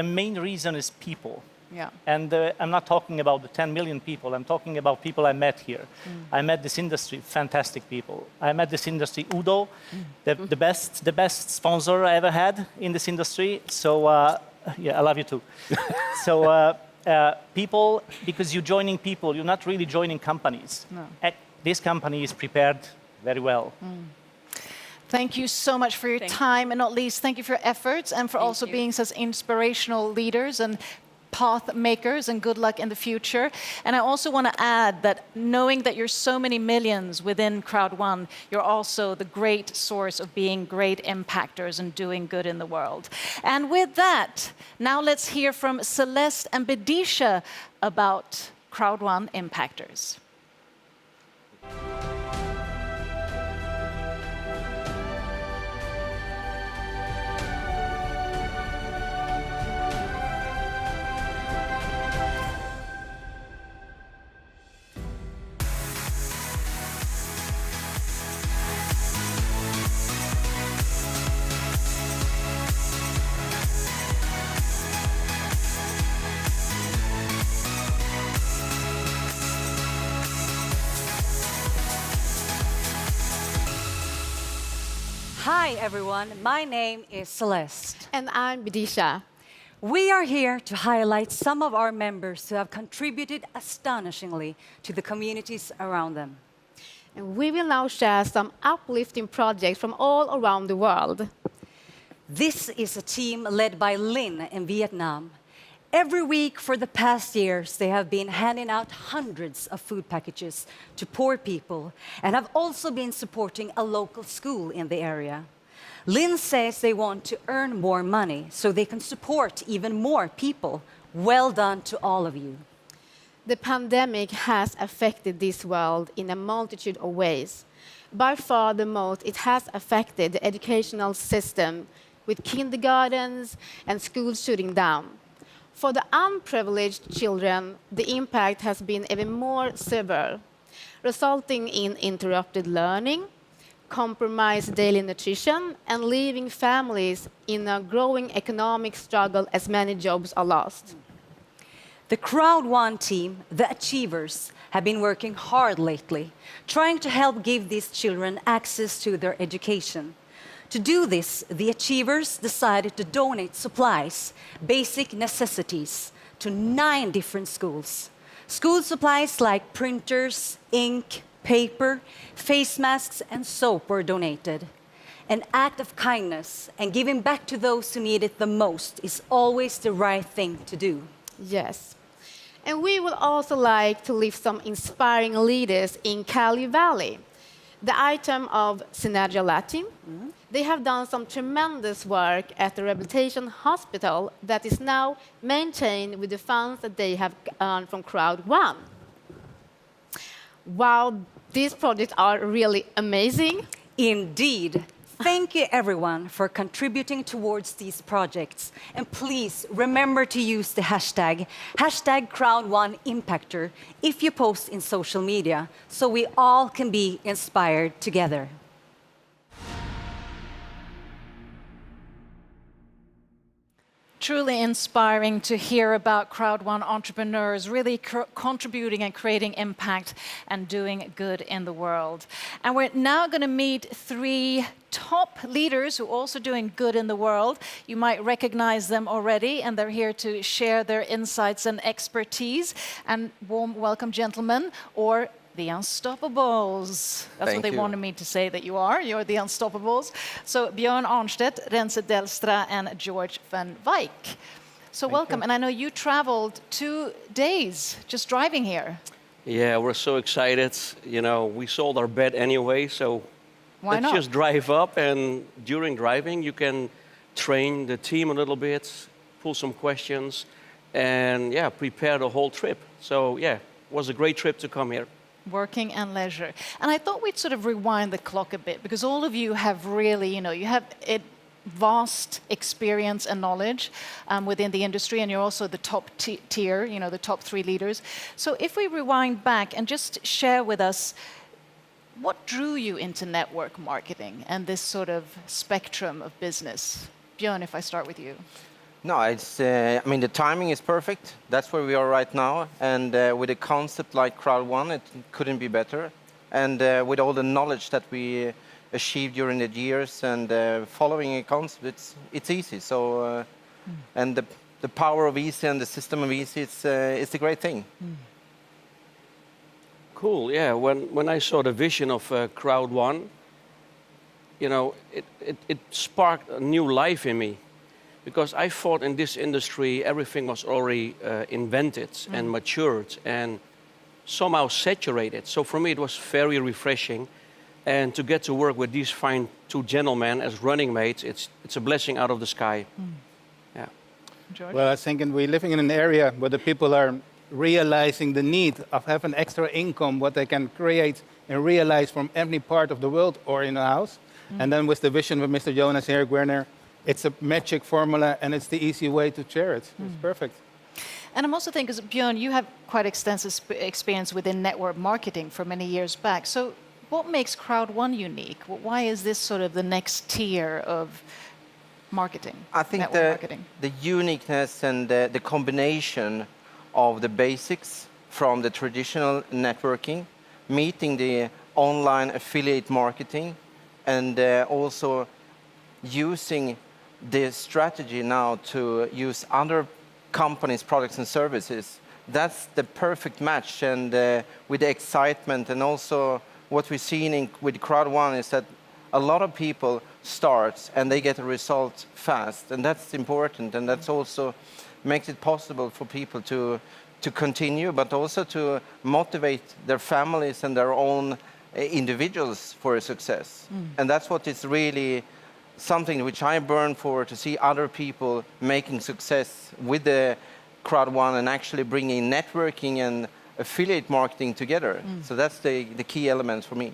main reason is people. Yeah. And I'm not talking about the 10 million people. I'm talking about people I met here. I met this industry, fantastic people. I met this industry, Udo, the best sponsor I ever had in this industry. So, yeah, I love you too. So, people, because you're joining people, you're not really joining companies. No. This company is prepared very well. Thank you so much for your time, and not least, thank you for your efforts and for also being such inspirational leaders and path makers, and good luck in the future. And I also want to add that knowing that you're so many millions within CROWD1, you're also the great source of being great impactors and doing good in the world. And with that, now let's hear from Celeste and Bedisha about CROWD1 impactors. Hi, everyone. My name is Celeste. And I'm Bedisha. We are here to highlight some of our members who have contributed astonishingly to the communities around them. And we will now share some uplifting projects from all around the world. This is a team led by Lynn in Vietnam. Every week for the past years, they have been handing out hundreds of food packages to poor people and have also been supporting a local school in the area. Lynn says they want to earn more money so they can support even more people. Well done to all of you. The pandemic has affected this world in a multitude of ways. By far the most, it has affected the educational system, with kindergartens and schools shutting down. For the unprivileged children, the impact has been even more severe, resulting in interrupted learning, compromised daily nutrition, and leaving families in a growing economic struggle as many jobs are lost. The CROWD1 team, the Achievers, have been working hard lately, trying to help give these children access to their education. To do this, the Achievers decided to donate supplies, basic necessities, to 9 different schools. School supplies like printers, ink, paper, face masks, and soap were donated. An act of kindness and giving back to those who need it the most is always the right thing to do. Yes. And we would also like to lift some inspiring leaders in Cali Valley. The item of Synergia Latin. They have done some tremendous work at the rehabilitation hospital that is now maintained with the funds that they have earned from CROWD1. Wow, these projects are really amazing. Indeed. Thank you, everyone, for contributing towards these projects. And please remember to use the hashtag #CROWD1Impactor if you post in social media, so we all can be inspired together. Truly inspiring to hear about Crowd1 entrepreneurs really contributing and creating impact and doing good in the world. And we're now going to meet 3 top leaders who are also doing good in the world. You might recognize them already, and they're here to share their insights and expertise. And warm welcome, gentlemen, or the Unstoppables. That's what they wanted me to say that you are. You're the Unstoppables. So Björn Arnstedt, Renze Delstra, and George van Wijk. So welcome. And I know you traveled 2 days just driving here. Yeah, we're so excited. You know, we sold our bed anyway, so let's just drive up. And during driving, you can train the team a little bit, pull some questions, and yeah, prepare the whole trip. So yeah, it was a great trip to come here. Working and leisure. And I thought we'd sort of rewind the clock a bit, because all of you have really, you have vast experience and knowledge within the industry, and you're also the top tier, the top 3 leaders. So if we rewind back and just share with us, what drew you into network marketing and this sort of spectrum of business? Björn, if I start with you. No, I mean, the timing is perfect. That's where we are right now. And with a concept like Crowd1, it couldn't be better. And with all the knowledge that we achieved during the years and following a concept, it's easy. So, and the power of easy and the system of easy, it's a great thing. Cool, yeah. When I saw the vision of Crowd1, it sparked a new life in me. Because I thought in this industry everything was already invented and matured and somehow saturated. So for me it was very refreshing, and to get to work with these fine 2 gentlemen as running mates, it's a blessing out of the sky. Yeah. George? Well, I think we're living in an area where the people are realizing the need of having extra income, what they can create and realize from any part of the world or in a house. And then with the vision of Mr. Jonas here, Werner, it's a magic formula, and it's the easy way to share it. It's perfect. And I'm also thinking, Björn, you have quite extensive experience within network marketing for many years back. So what makes Crowd1 unique? Why is this sort of the next tier of marketing? I think the uniqueness and the combination of the basics from the traditional networking, meeting the online affiliate marketing, and also using the strategy now to use other companies' products and services, that's the perfect match. And with the excitement, and also what we're seeing with Crowd1 is that a lot of people start and they get a result fast, and that's important, and that's also makes it possible for people to continue, but also to motivate their families and their own individuals for a success. And that's what is really something which I burn for, to see other people making success with the Crowd1 and actually bringing networking and affiliate marketing together. So that's the key element for me.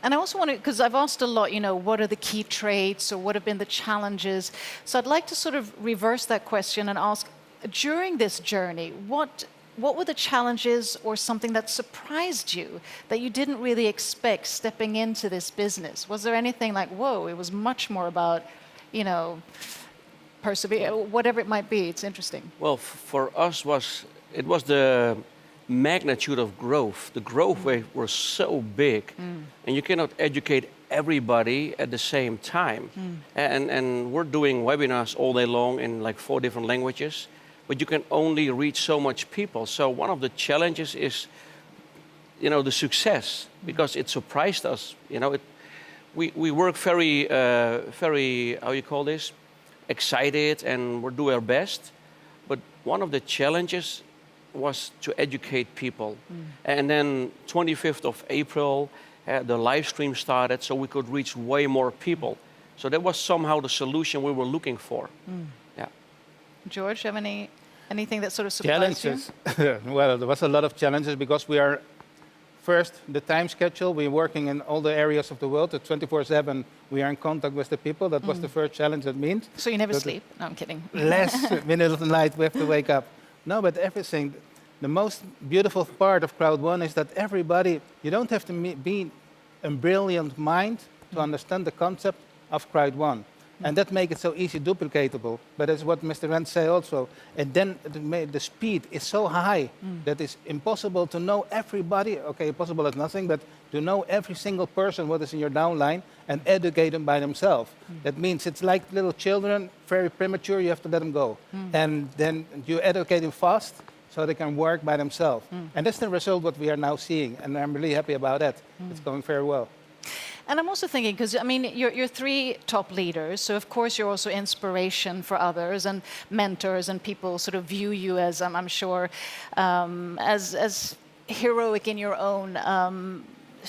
And I also want to, because I've asked a lot, what are the key traits or what have been the challenges? So I'd like to sort of reverse that question and ask, during this journey, what were the challenges or something that surprised you that you didn't really expect stepping into this business? Was there anything like, whoa, it was much more about, persevere, whatever it might be? It's interesting. Well, for us it was the magnitude of growth. The growth rate was so big, and you cannot educate everybody at the same time. And we're doing webinars all day long in like 4 different languages, but you can only reach so much people. So one of the challenges is, the success, because it surprised us. We work very, how you call this, excited, and we're doing our best. But one of the challenges was to educate people. And then 25th of April, the live stream started, so we could reach way more people. So that was somehow the solution we were looking for. Yeah. George, have anything that sort of surprised you? Challenges. Well, there was a lot of challenges because we are, first, the time schedule. We're working in all the areas of the world. 24/7, we are in contact with the people. That was the first challenge that means. So you never sleep? No, I'm kidding. Less middle of the night, we have to wake up. No, but everything. The most beautiful part of Crowd1 is that everybody, you don't have to be a brilliant mind to understand the concept of Crowd1. And that makes it so easy duplicatable. But that's what Mr. Rand said also. And then the speed is so high that it's impossible to know everybody. Okay, possible is nothing, but to know every single person what is in your downline and educate them by themselves. That means it's like little children, very premature, you have to let them go. And then you educate them fast so they can work by themselves. And that's the result what we are now seeing. And I'm really happy about that. It's going very well. And I'm also thinking, because I mean, you're three top leaders, so of course you're also inspiration for others and mentors, and people sort of view you as, I'm sure, as heroic in your own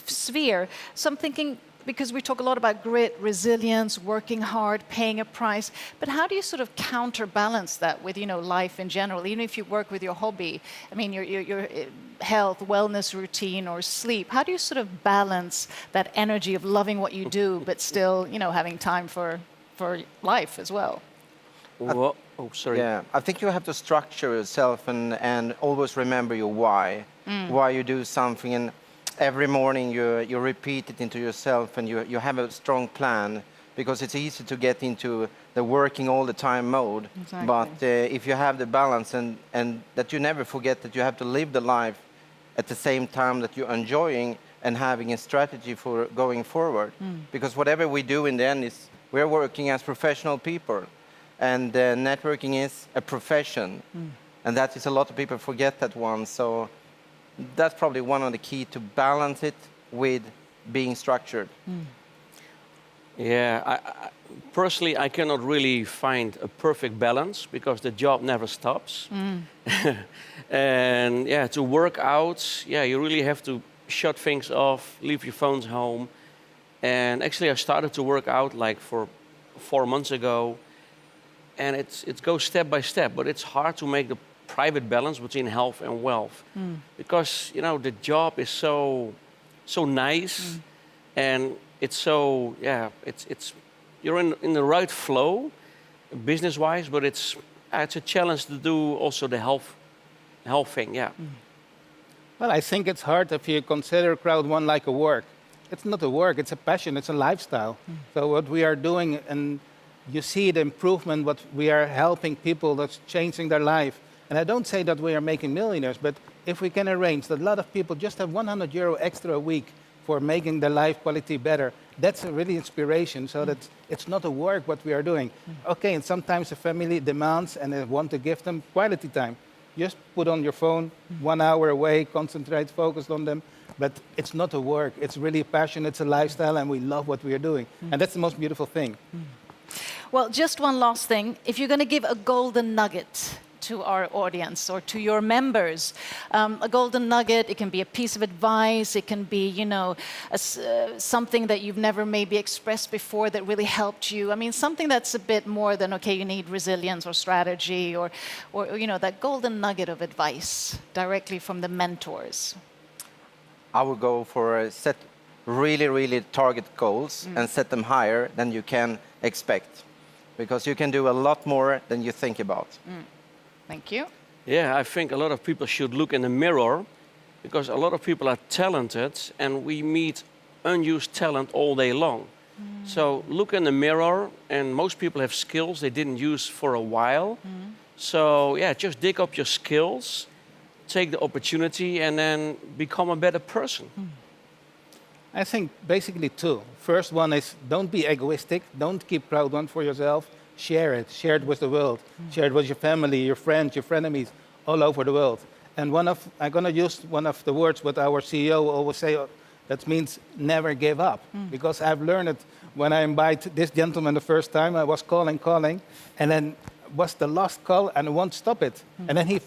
sphere. So I'm thinking, because we talk a lot about grit, resilience, working hard, paying a price, but how do you sort of counterbalance that with, you know, life in general? Even if you work with your hobby, I mean, your health, wellness routine, or sleep, how do you sort of balance that energy of loving what you do, but still, you know, having time for life as well? Well, oh, sorry. Yeah, I think you have to structure yourself and always remember your why. Why you do something, and every morning you repeat it into yourself, and you have a strong plan, because it's easy to get into the working all the time mode. Exactly. But if you have the balance and that you never forget that you have to live the life at the same time that you're enjoying and having a strategy for going forward. Because whatever we do in the end is we're working as professional people, and networking is a profession. And that is a lot of people forget that one. So that's probably one of the key to balance it with being structured. Yeah, personally, I cannot really find a perfect balance because the job never stops. And yeah, to work out, yeah, you really have to shut things off, leave your phones home. And actually, I started to work out like for 4 months ago, and it goes step by step. But it's hard to make the private balance between health and wealth, because you know the job is so nice, and it's so it's you're in the right flow, business wise, but it's a challenge to do also the health thing. Yeah. Well, I think it's hard if you consider CROWD1 like a work. It's not a work, it's a passion, it's a lifestyle. So what we are doing, and you see the improvement, what we are helping people, that's changing their life. And I don't say that we are making millionaires, but if we can arrange that a lot of people just have €100 extra a week for making their life quality better, that's a really inspiration, so that it's not a work what we are doing. Okay, and sometimes the family demands and they want to give them quality time. Just put on your phone, 1 hour away, concentrate, focus on them. But it's not a work, it's really a passion, it's a lifestyle, and we love what we are doing. And that's the most beautiful thing. Well, just one last thing. If you're going to give a golden nugget to our audience or to your members, a golden nugget, it can be a piece of advice, it can be, you know, something that you've never maybe expressed before that really helped you. I mean, something that's a bit more than, okay, you need resilience or strategy, or you know, that golden nugget of advice directly from the mentors. I would go for set really target goals and set them higher than you can expect, because you can do a lot more than you think about. Thank you. Yeah, I think a lot of people should look in the mirror, because a lot of people are talented and we meet unused talent all day long. So look in the mirror, and most people have skills they didn't use for a while. So yeah, just dig up your skills, take the opportunity, and then become a better person. I think basically two. First one is don't be egoistic. Don't keep CROWD1 for yourself. Share it. Share it with the world. Share it with your family, your friends, your frenemies, all over the world. And I'm going to use one of the words what our CEO always say, that means never give up. Because I've learned it when I invited this gentleman the first time, I was calling, and then was the last call and I won't stop it. And then he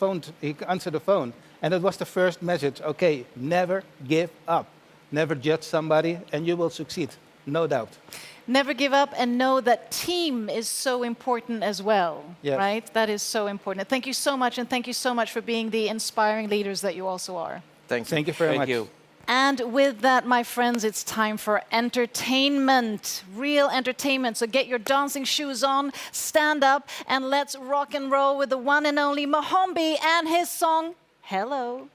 answered the phone. And it was the first message, okay, never give up. Never judge somebody, and you will succeed, no doubt. Never give up, and know that team is so important as well, right? That is so important. Thank you so much, and thank you so much for being the inspiring leaders that you also are. Thank you. Thank you very much. You. And with that, my friends, it's time for entertainment, real entertainment. So get your dancing shoes on, stand up, and let's rock and roll with the one and only Mohombi and his song, Hello.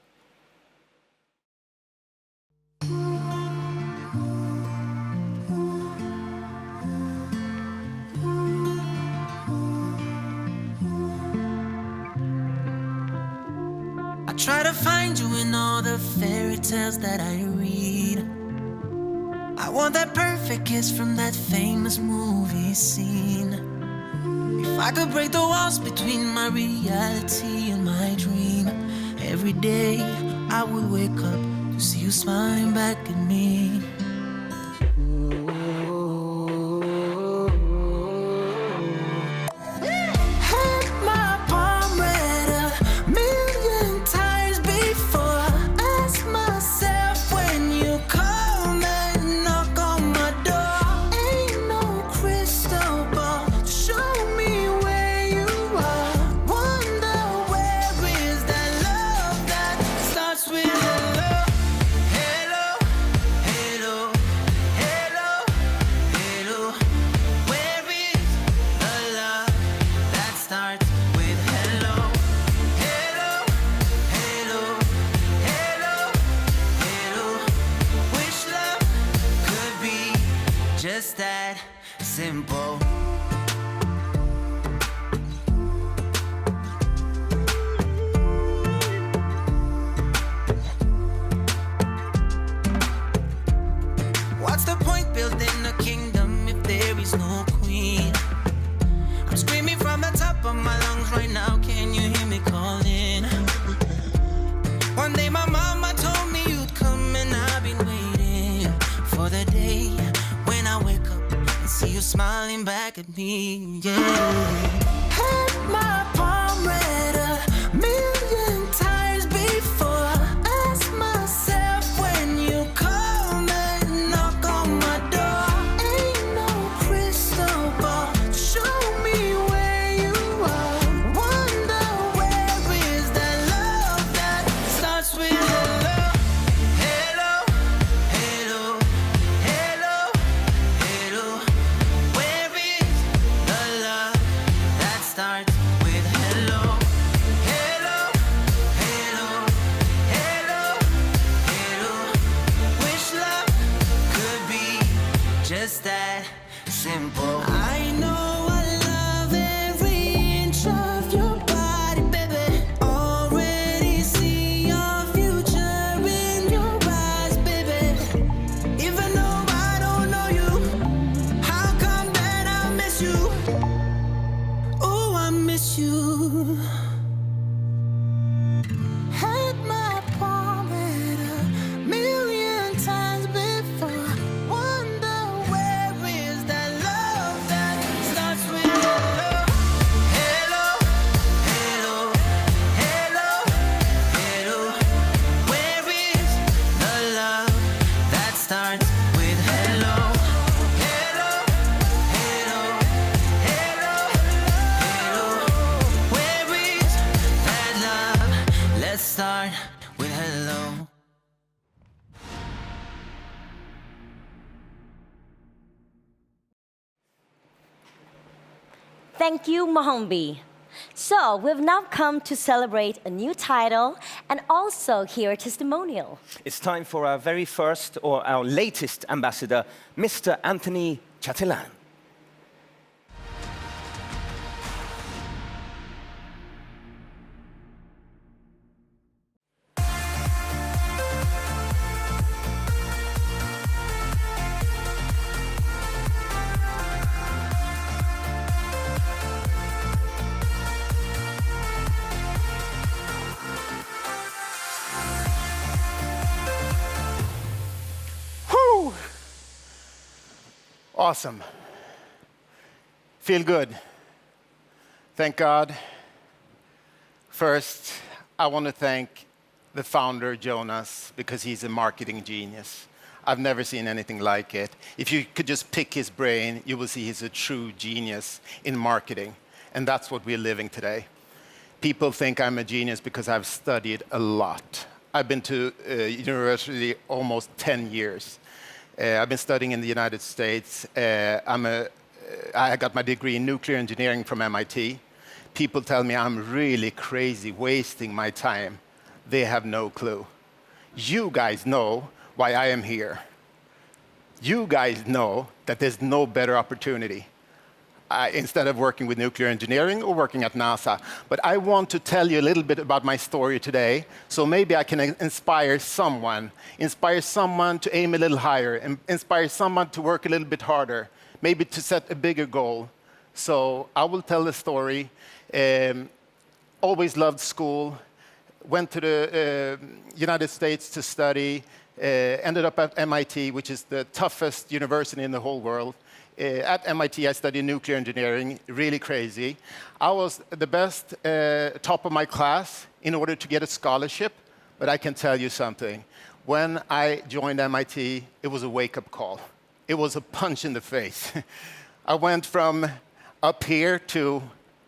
I try to find you in all the fairy tales that I read. I want that perfect kiss from that famous movie scene. If I could break the walls between my reality and my dream, every day I would wake up to see you smiling back at me. Had my palm read a million times before. Ask myself when you come and knock on my door. Ain't no crystal ball to show me where you are. Wonder where is that love that starts with hello. Hello, hello, hello, hello. Where is the love that starts with hello? Hello, hello, hello, hello. Wish love could be just that simple. What's the point building a kingdom if there is no queen? I'm screaming from the top of my lungs right now. Can you hear me calling? One day my mama told me you'd come, and I've been waiting for the day when I wake up and see you smiling back at me. Yeah. Had my palm read a million times before. Ask myself when you come and knock on my door. Ain't no crystal ball to show me where you are. Wonder where is that love that starts with hello. Hello, hello, hello, hello. Where is the love that starts with hello? Hello, hello, hello, hello. Wish love could be just that simple. I know I love every inch of your body, baby. Already see your future in your eyes, baby. Even though I don't know you, how come that I miss you? Oh, I miss you. Had my palm read a million times before. Wonder where is that love that starts with hello. Hello, hello, hello, hello. Where is the love that starts with hello? Hello, hello, hello, hello. Where is that love? Let's start with hello. Thank you, Mohambi. So we've now come to celebrate a new title and also hear a testimonial. It's time for our very first, or our latest ambassador, Mr. Anthony Chatelain. Whew. Awesome. Feel good. Thank God. First, I want to thank the founder, Jonas, because he's a marketing genius. I've never seen anything like it. If you could just pick his brain, you will see he's a true genius in marketing. And that's what we're living today. People think I'm a genius because I've studied a lot. I've been to university almost 10 years. I've been studying in the United States. I got my degree in nuclear engineering from MIT. People tell me I'm really crazy, wasting my time. They have no clue. You guys know why I am here. You guys know that there's no better opportunity. instead of working with nuclear engineering or working at NASA. But I want to tell you a little bit about my story today, so maybe I can inspire someone to aim a little higher, inspire someone to work a little bit harder, maybe to set a bigger goal. So I will tell the story. Always loved school, went to the United States to study, ended up at MIT, which is the toughest university in the whole world. At MIT, I studied nuclear engineering, really crazy. I was the best top of my class in order to get a scholarship, but I can tell you something. When I joined MIT, it was a wake-up call. It was a punch in the face. I went from up here to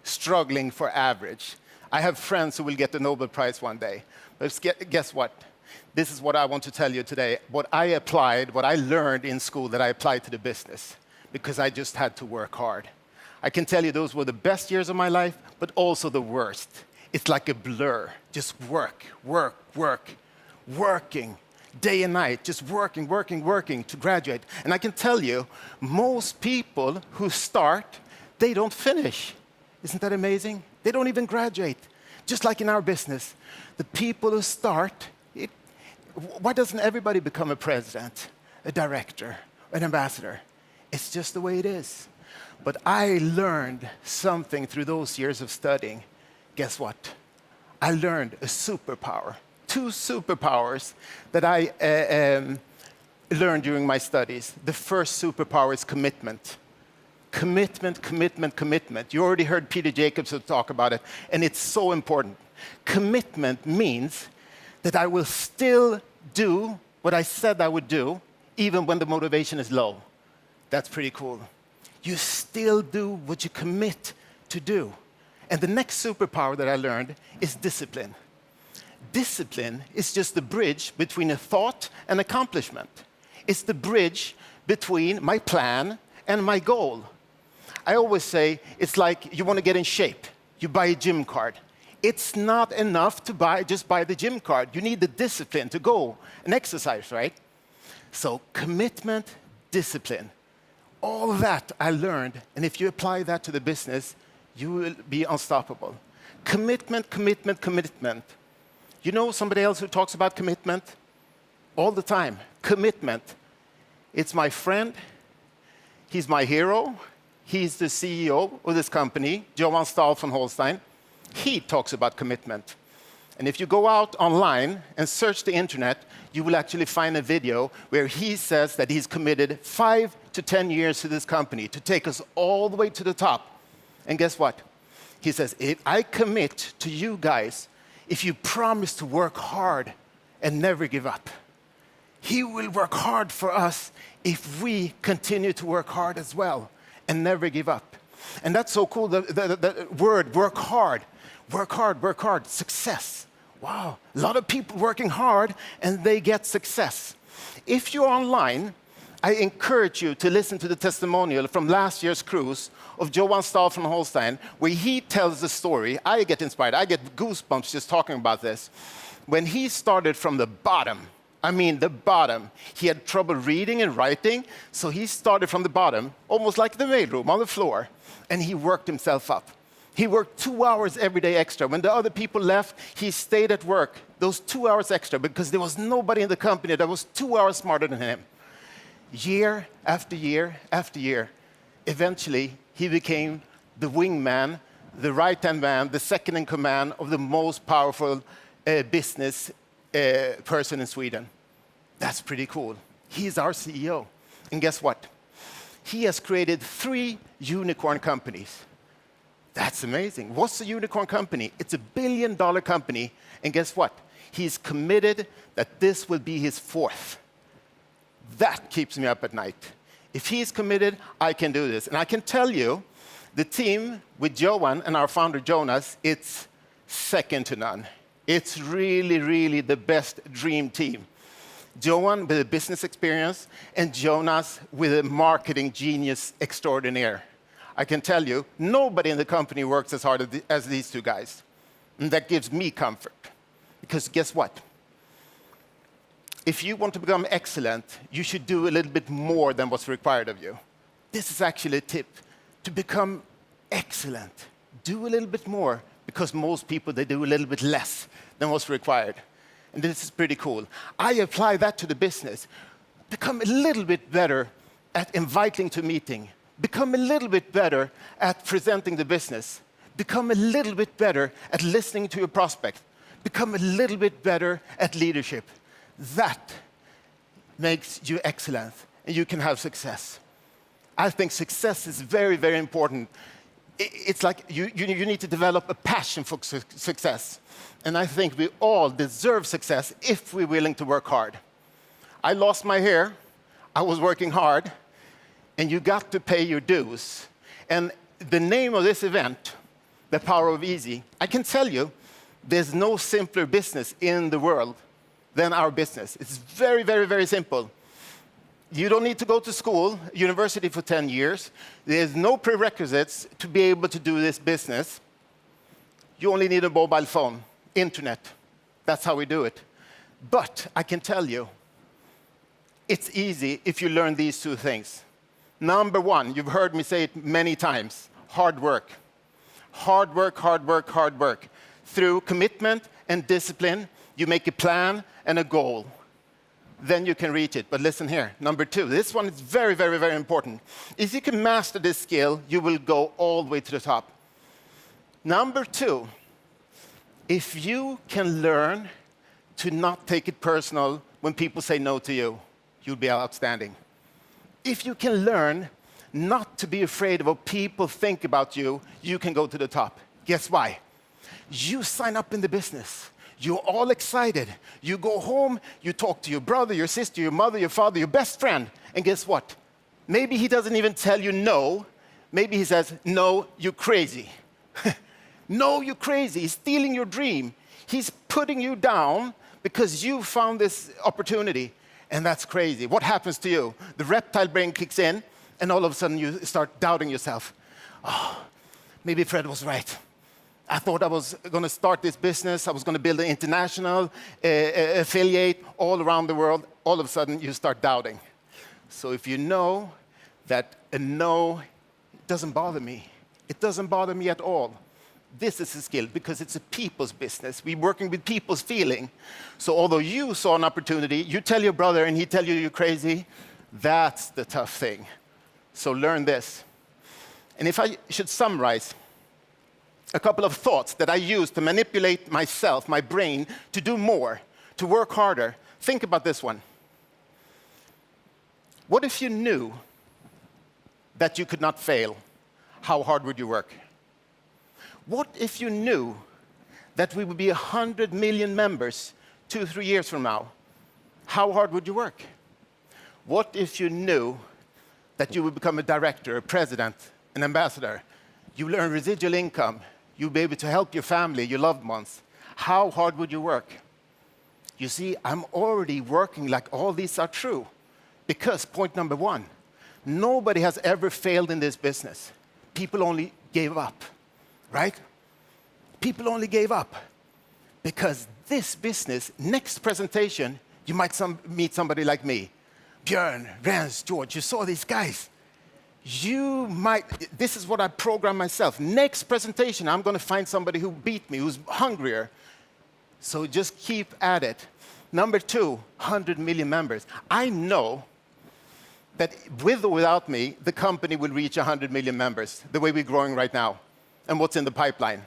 struggling for average. I have friends who will get the Nobel Prize one day. But guess what? This is what I want to tell you today. What I applied, what I learned in school that I applied to the business, because I just had to work hard. I can tell you those were the best years of my life, but also the worst. It's like a blur. Just work, work, work, working, day and night, just working, working, working to graduate. And I can tell you, most people who start, they don't finish. Isn't that amazing? They don't even graduate. Just like in our business, the people who start, why doesn't everybody become a president, a director, an ambassador? It's just the way it is. But I learned something through those years of studying. Guess what? I learned a superpower, 2 superpowers that I learned during my studies. The first superpower is commitment. Commitment, commitment, commitment. You already heard Peter Jacobson talk about it, and it's so important. Commitment means that I will still do what I said I would do, even when the motivation is low. That's pretty cool. You still do what you commit to do. And the next superpower that I learned is discipline. Discipline is just the bridge between a thought and accomplishment. It's the bridge between my plan and my goal. I always say it's like you want to get in shape. You buy a gym card. It's not enough to just buy the gym card. You need the discipline to go and exercise, right? So commitment, discipline. All that I learned, and if you apply that to the business, you will be unstoppable. Commitment, commitment, commitment. You know somebody else who talks about commitment? All the time. Commitment. It's my friend. He's my hero. He's the CEO of this company, Johan Stahl von Holstein. He talks about commitment. And if you go out online and search the internet, you will actually find a video where he says that he's committed 5 to 10 years to this company to take us all the way to the top. And guess what? He says, I commit to you guys if you promise to work hard and never give up. He will work hard for us if we continue to work hard as well and never give up. And that's so cool, the word work hard. Work hard, work hard, success. Wow, a lot of people working hard and they get success. If you're online, I encourage you to listen to the testimonial from last year's cruise of Johan Stahl von Holstein, where he tells the story. I get inspired, I get goosebumps just talking about this. When he started from the bottom, I mean the bottom, he had trouble reading and writing, so he started from the bottom, almost like the mailroom on the floor, and he worked himself up. He worked 2 hours every day extra. When the other people left, he stayed at work those 2 hours extra because there was nobody in the company that was 2 hours smarter than him. Year after year after year, eventually he became the wingman, the right-hand man, the second in command of the most powerful business person in Sweden. That's pretty cool. He's our CEO. And guess what? He has created 3 unicorn companies. That's amazing. What's a unicorn company? It's a $1 billion company. And guess what? He's committed that this will be his 4th. That keeps me up at night. If he's committed, I can do this. And I can tell you, the team with Johan and our founder Jonas, it's second to none. It's really, really the best dream team. Johan with a business experience and Jonas with a marketing genius extraordinaire. I can tell you, nobody in the company works as hard as these 2 guys. And that gives me comfort. Because guess what? If you want to become excellent, you should do a little bit more than what's required of you. This is actually a tip to become excellent. Do a little bit more, because most people, they do a little bit less than what's required. And this is pretty cool. I apply that to the business. Become a little bit better at inviting to meeting. Become a little bit better at presenting the business. Become a little bit better at listening to your prospect. Become a little bit better at leadership. That makes you excellent, and you can have success. I think success is very, very important. It's like you need to develop a passion for success. And I think we all deserve success if we're willing to work hard. I lost my hair. I was working hard. And you got to pay your dues. And the name of this event, The Power of Easy, I can tell you, there's no simpler business in the world than our business. It's very, very, very simple. You don't need to go to school, university for 10 years. There's no prerequisites to be able to do this business. You only need a mobile phone, internet. That's how we do it. But I can tell you, it's easy if you learn these two things. Number one, you've heard me say it many times, hard work. Hard work, hard work, hard work. Through commitment and discipline, you make a plan and a goal. Then you can reach it. But listen here, number two, this one is very, very, very important. If you can master this skill, you will go all the way to the top. Number two, if you can learn to not take it personal when people say no to you, you'll be outstanding. If you can learn not to be afraid of what people think about you, you can go to the top. Guess why? You sign up in the business. You're all excited. You go home, you talk to your brother, your sister, your mother, your father, your best friend, and guess what? Maybe he doesn't even tell you no. Maybe he says, no, you're crazy. No, you're crazy. He's stealing your dream. He's putting you down because you found this opportunity, and that's crazy. What happens to you? The reptile brain kicks in, and all of a sudden you start doubting yourself. Oh, maybe Fred was right. I thought I was going to start this business. I was going to build an international affiliate all around the world. All of a sudden, you start doubting. So if you know that a no doesn't bother me, it doesn't bother me at all. This is a skill because it's a people's business. We're working with people's feeling. So although you saw an opportunity, you tell your brother and he tell you you're crazy, that's the tough thing. So learn this. And if I should summarize, a couple of thoughts that I use to manipulate myself, my brain, to do more, to work harder. Think about this one. What if you knew that you could not fail? How hard would you work? What if you knew that we would be 100 million members 2-3 years from now? How hard would you work? What if you knew that you would become a director, a president, an ambassador? You learn residual income. You'll be able to help your family, your loved ones. How hard would you work? You see, I'm already working like all these are true. Because point number one, nobody has ever failed in this business. People only gave up, right? People only gave up. Because this business, next presentation, you might meet somebody like me. Björn, Rens, George, you saw these guys. This is what I program myself. Next presentation, I'm going to find somebody who beat me, who's hungrier. So just keep at it. Number two, 100 million members. I know that with or without me, the company will reach 100 million members, the way we're growing right now, and what's in the pipeline.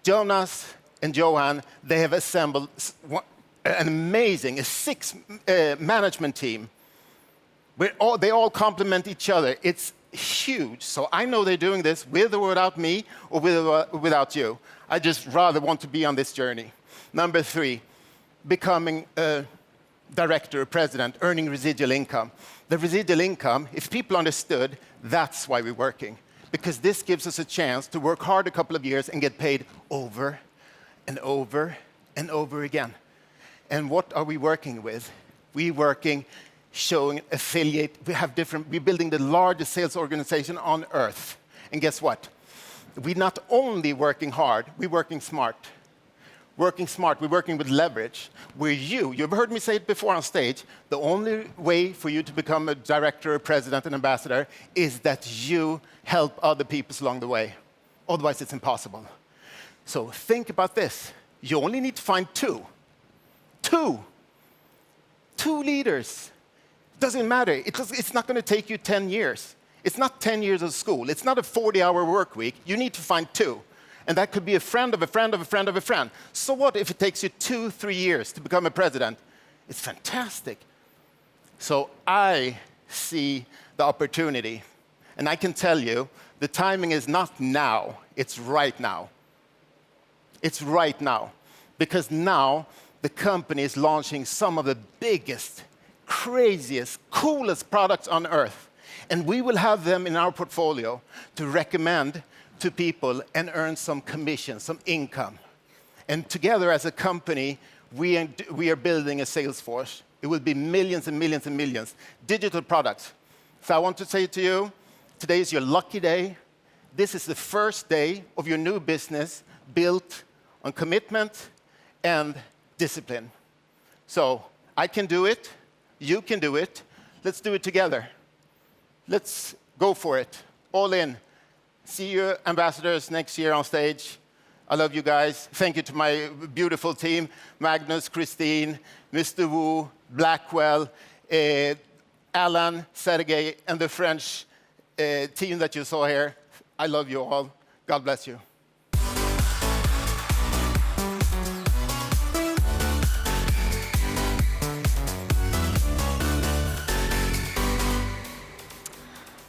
Jonas and Johan, they have assembled an amazing, six management team. They all complement each other. It's huge. So I know they're doing this with or without me or with or without you. I just rather want to be on this journey. Number three, becoming a director, a president, earning residual income. The residual income, if people understood, that's why we're working. Because this gives us a chance to work hard a couple of years and get paid over and over and over again. And what are we working with? We're working showing affiliate. We're building the largest sales organization on earth. And guess what? We're not only working hard, we're working smart. working smart, we're working with leverage, where you've heard me say it before on stage, the only way for you to become a director, a president, an ambassador is that you help other people along the way. Otherwise, it's impossible. So think about this. You only need to find two. Two leaders. Doesn't matter. It's not going to take you 10 years. It's not 10 years of school. It's not a 40-hour work week. You need to find two. And that could be a friend of a friend of a friend of a friend. So what if it takes you 2-3 years to become a president? It's fantastic. So I see the opportunity. And I can tell you, the timing is not now. It's right now. It's right now. Because now the company is launching some of the biggest, craziest, coolest products on earth. And we will have them in our portfolio to recommend to people and earn some commission, some income. And together as a company, we are building a sales force. It will be millions and millions and millions. Digital products. So I want to say to you, today is your lucky day. This is the first day of your new business built on commitment and discipline. So I can do it. You can do it. Let's do it together. Let's go for it. All in. See you, ambassadors, next year on stage. I love you guys. Thank you to my beautiful team, Magnus, Christine, Mr. Wu, Blackwell, Alan, Sergey, and the French team that you saw here. I love you all. God bless you.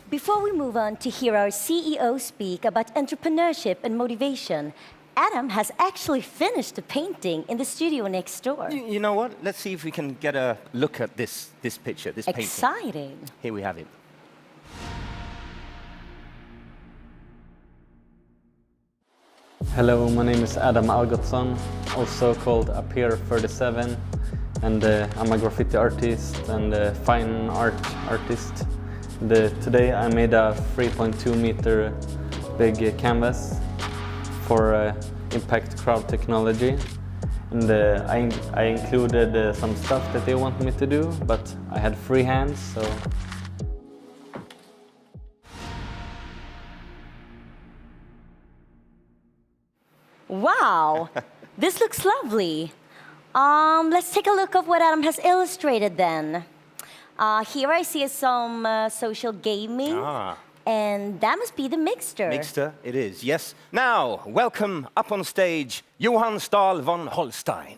Before we move on to hear our CEO speak about entrepreneurship and motivation, Adam has actually finished the painting in the studio next door. You know what? Let's see if we can get a look at this picture, this painting. Exciting. Here we have it. Hello, my name is Adam Algotsson, also called Appear37, and I'm a graffiti artist and a fine art artist. Today I made a 3.2 meter big canvas for Impact Crowd technology, and I included some stuff that they want me to do, but I had free hands, so. Wow, this looks lovely. Let's take a look at what Adam has illustrated then. Here I see some social gaming, and that must be the Mixter. Mixter, it is, yes. Now, welcome up on stage, Johan Stahl von Holstein.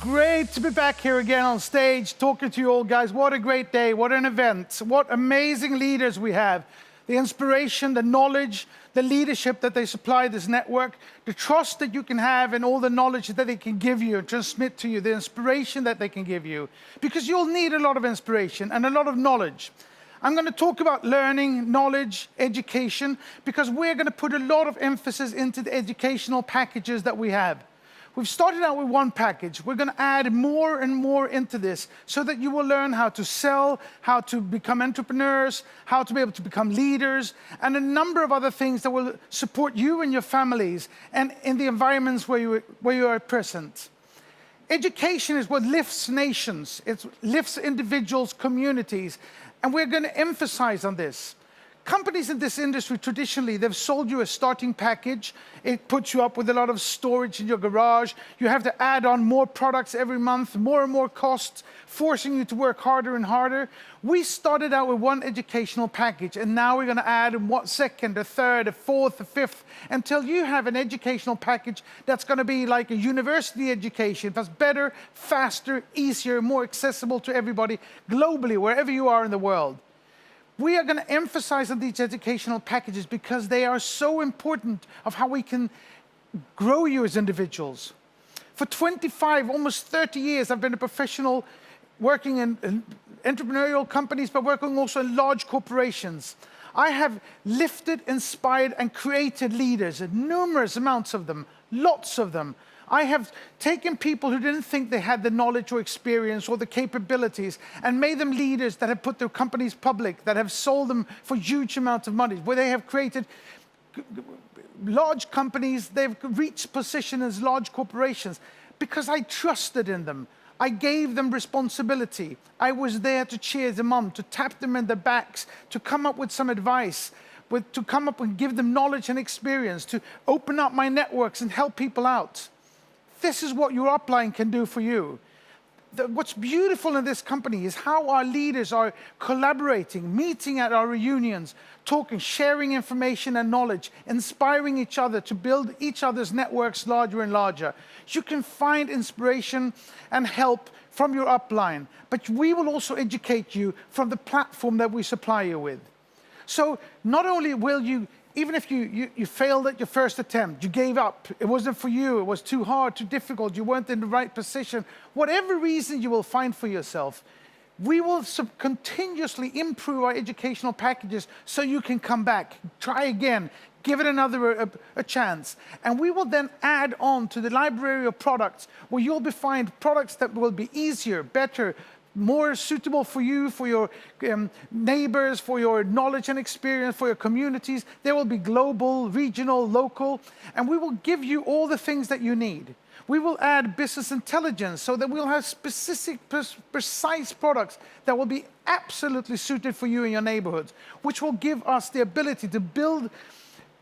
Great to be back here again on stage, talking to you all, guys. What a great day, what an event. What amazing leaders we have. The inspiration, the knowledge, the leadership that they supply this network, the trust that you can have and all the knowledge that they can give you and transmit to you, the inspiration that they can give you. Because you'll need a lot of inspiration and a lot of knowledge. I'm going to talk about learning, knowledge, education, because we're going to put a lot of emphasis into the educational packages that we have. We've started out with one package. We're going to add more and more into this so that you will learn how to sell, how to become entrepreneurs, how to be able to become leaders, and a number of other things that will support you and your families and in the environments where you are present. Education is what lifts nations. It lifts individuals, communities, and we're going to emphasize on this. Companies in this industry, traditionally, they've sold you a starting package. It puts you up with a lot of storage in your garage. You have to add on more products every month, more and more costs, forcing you to work harder and harder. We started out with one educational package, and now we're going to add a second, a third, a fourth, a fifth, until you have an educational package that's going to be like a university education, that's better, faster, easier, more accessible to everybody globally, wherever you are in the world. We are going to emphasize on these educational packages because they are so important of how we can grow you as individuals. For 25, almost 30 years, I've been a professional working in entrepreneurial companies, but working also in large corporations. I have lifted, inspired, and created leaders, numerous amounts of them, lots of them. I have taken people who didn't think they had the knowledge or experience or the capabilities and made them leaders that have put their companies public, that have sold them for huge amounts of money, where they have created large companies, they've reached position as large corporations because I trusted in them. I gave them responsibility. I was there to cheer them on, to tap them in the backs, to come up with some advice, to come up and give them knowledge and experience, to open up my networks and help people out. This is what your upline can do for you. What's beautiful in this company is how our leaders are collaborating, meeting at our reunions, talking, sharing information and knowledge, inspiring each other to build each other's networks larger and larger. You can find inspiration and help from your upline, but we will also educate you from the platform that we supply you with. So not only will you, even if you failed at your first attempt, you gave up, it wasn't for you, it was too hard, too difficult, you weren't in the right position, whatever reason you will find for yourself, we will continuously improve our educational packages so you can come back, try again, give it another a chance. And we will then add on to the library of products where you'll find products that will be easier, better, more suitable for you, for your neighbors, for your knowledge and experience, for your communities. They will be global, regional, local, and we will give you all the things that you need. We will add business intelligence so that we'll have specific, precise products that will be absolutely suited for you in your neighborhoods, which will give us the ability to build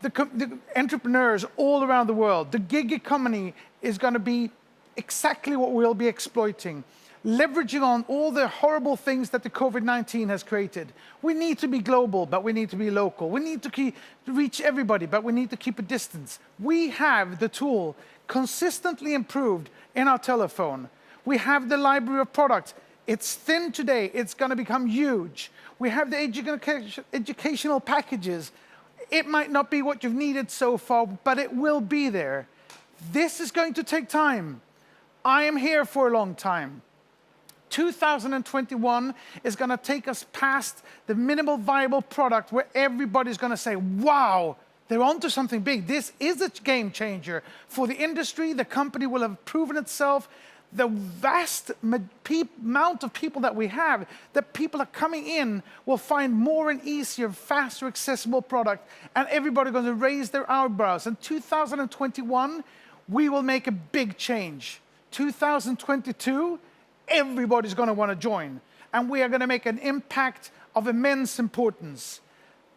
the entrepreneurs all around the world. The gig economy is going to be exactly what we'll be exploiting, leveraging on all the horrible things that the COVID-19 has created. We need to be global, but we need to be local. We need to reach everybody, but we need to keep a distance. We have the tool consistently improved in our telephone. We have the library of products. It's thin today, it's going to become huge. We have the educational packages. It might not be what you've needed so far, but it will be there. This is going to take time. I am here for a long time. 2021 is going to take us past the minimal viable product where everybody's going to say, wow, they're onto something big. This is a game changer for the industry. The company will have proven itself. The vast amount of people that we have, that people are coming in, will find more and easier, faster, accessible product, and everybody's going to raise their eyebrows. In 2021, we will make a big change. 2022, everybody's going to want to join, and we are going to make an impact of immense importance.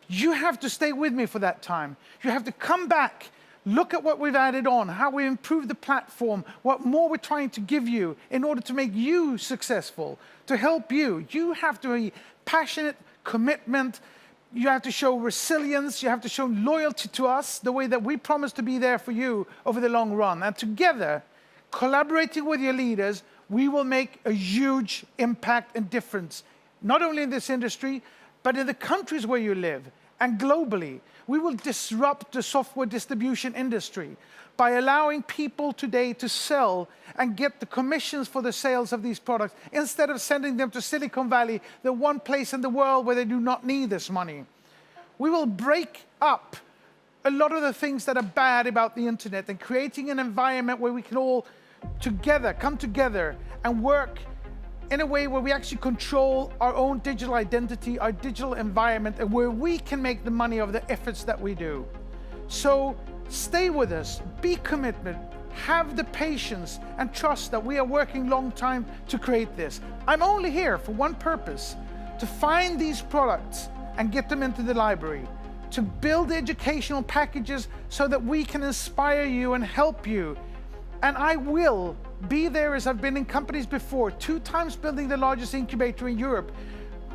You have to stay with me for that time. You have to come back, look at what we've added on, how we improved the platform, what more we're trying to give you in order to make you successful, to help you. You have to be passionate, commitment, you have to show resilience, you have to show loyalty to us, the way that we promise to be there for you over the long run. And together, collaborating with your leaders, we will make a huge impact and difference, not only in this industry, but in the countries where you live and globally. We will disrupt the software distribution industry by allowing people today to sell and get the commissions for the sales of these products instead of sending them to Silicon Valley, the one place in the world where they do not need this money. We will break up a lot of the things that are bad about the internet and creating an environment where we can all come together and work in a way where we actually control our own digital identity, our digital environment, and where we can make the money of the efforts that we do. So stay with us, be committed, have the patience and trust that we are working long time to create this. I'm only here for one purpose, to find these products and get them into the library, to build the educational packages so that we can inspire you and help you. And I will be there, as I've been in companies before, 2 times building the largest incubator in Europe.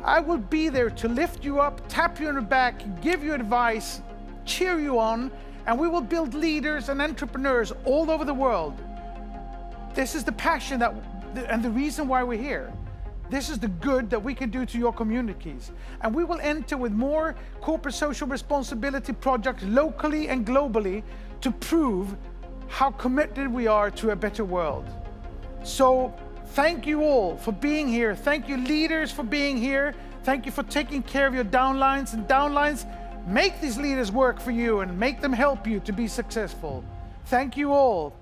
I will be there to lift you up, tap you on the back, give you advice, cheer you on, and we will build leaders and entrepreneurs all over the world. This is the passion and the reason why we're here. This is the good that we can do to your communities. And we will enter with more corporate social responsibility projects locally and globally to prove how committed we are to a better world. So thank you all for being here. Thank you leaders for being here. Thank you for taking care of your downlines, and downlines, make these leaders work for you and make them help you to be successful. Thank you all.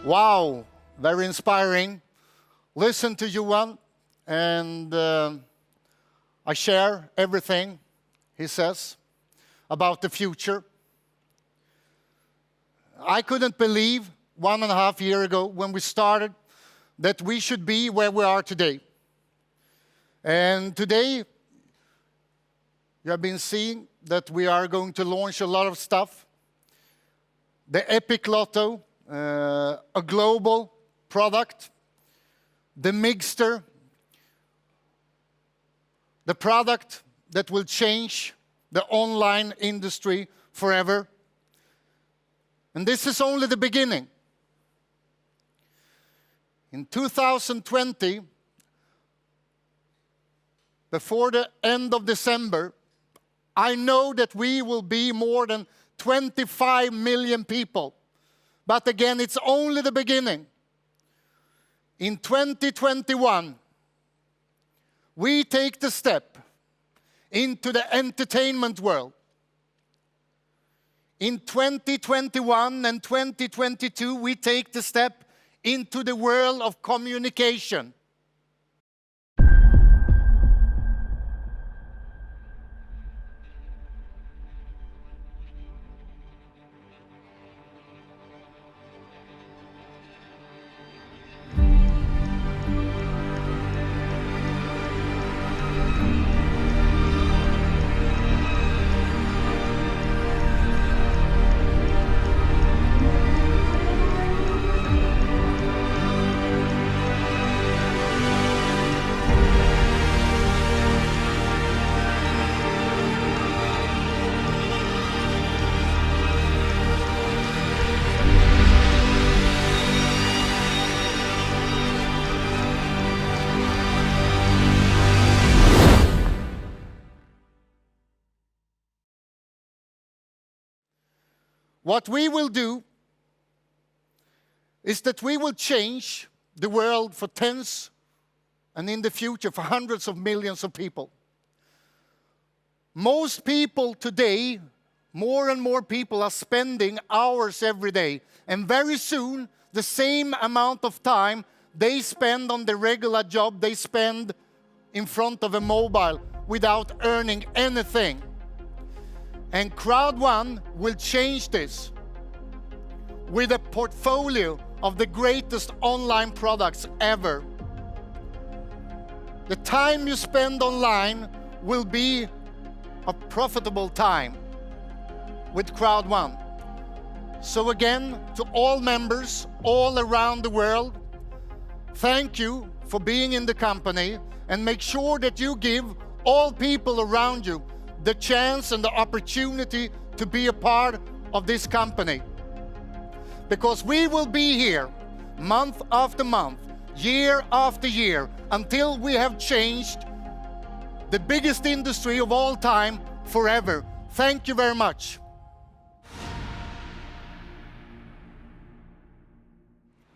Wow, very inspiring. Listen to Johan, and I share everything he says about the future. I couldn't believe 1.5 years ago when we started that we should be where we are today. And today, you have been seeing that we are going to launch a lot of stuff. The Epic Lotto, a global product. The Mixter, the product that will change the online industry forever. And this is only the beginning. In 2020, before the end of December, I know that we will be more than 25 million people. But again, it's only the beginning. In 2021, we take the step into the entertainment world. In 2021 and 2022, we take the step into the world of communication. What we will do is that we will change the world for tens and in the future for hundreds of millions of people. Most people today, more and more people are spending hours every day, and very soon the same amount of time they spend on the regular job they spend in front of a mobile without earning anything. And CROWD1 will change this with a portfolio of the greatest online products ever. The time you spend online will be a profitable time with CROWD1. So again, to all members all around the world, thank you for being in the company, and make sure that you give all people around you the chance and the opportunity to be a part of this company. Because we will be here month after month, year after year, until we have changed the biggest industry of all time forever. Thank you very much.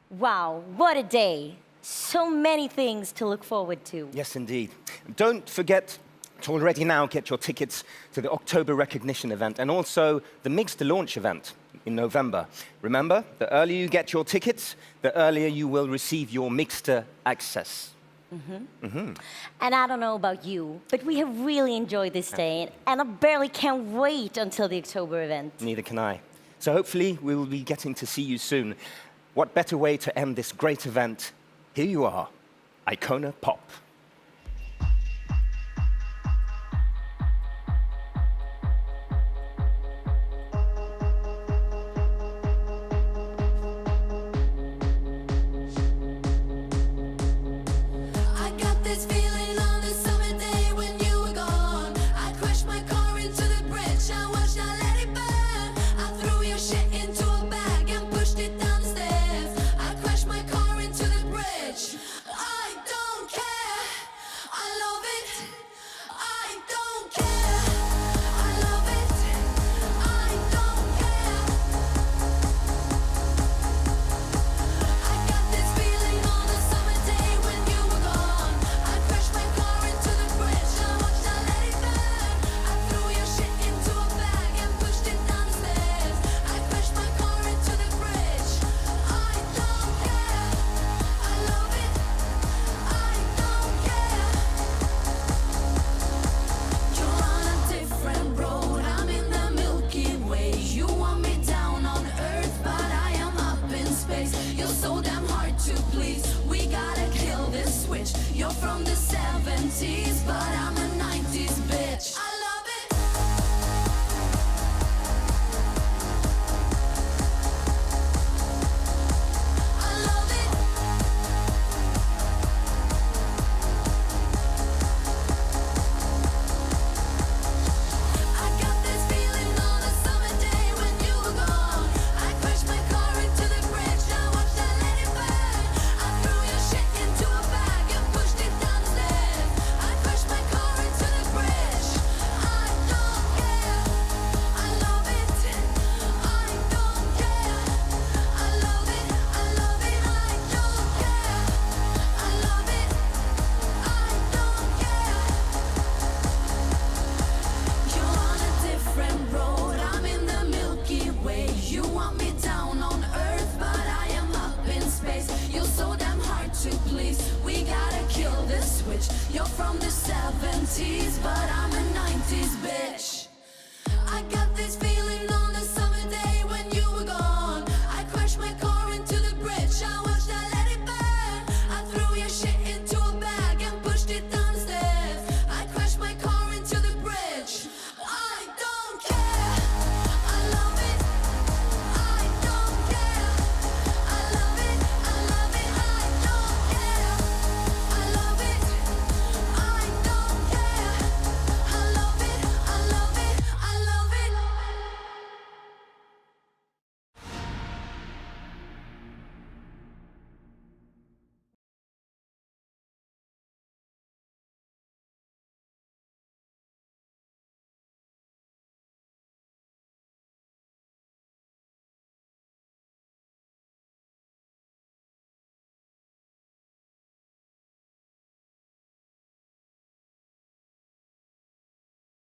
Wow, what a day. So many things to look forward to. Yes, indeed. Don't forget to already now get your tickets to the October recognition event and also the Mixter launch event in November. Remember, the earlier you get your tickets, the earlier you will receive your Mixter access. And I don't know about you, but we have really enjoyed this day, and I barely can't wait until the October event. Neither can I. So hopefully we will be getting to see you soon. What better way to end this great event? Here you are, Icona Pop. I got this feeling on the summer day when you were gone. I crashed my car into the bridge. I watched, I let it burn. I threw your shit into a bag and pushed it down the stairs. I crashed my car into the bridge. I don't care. the 70s, but I'm a 90s bitch.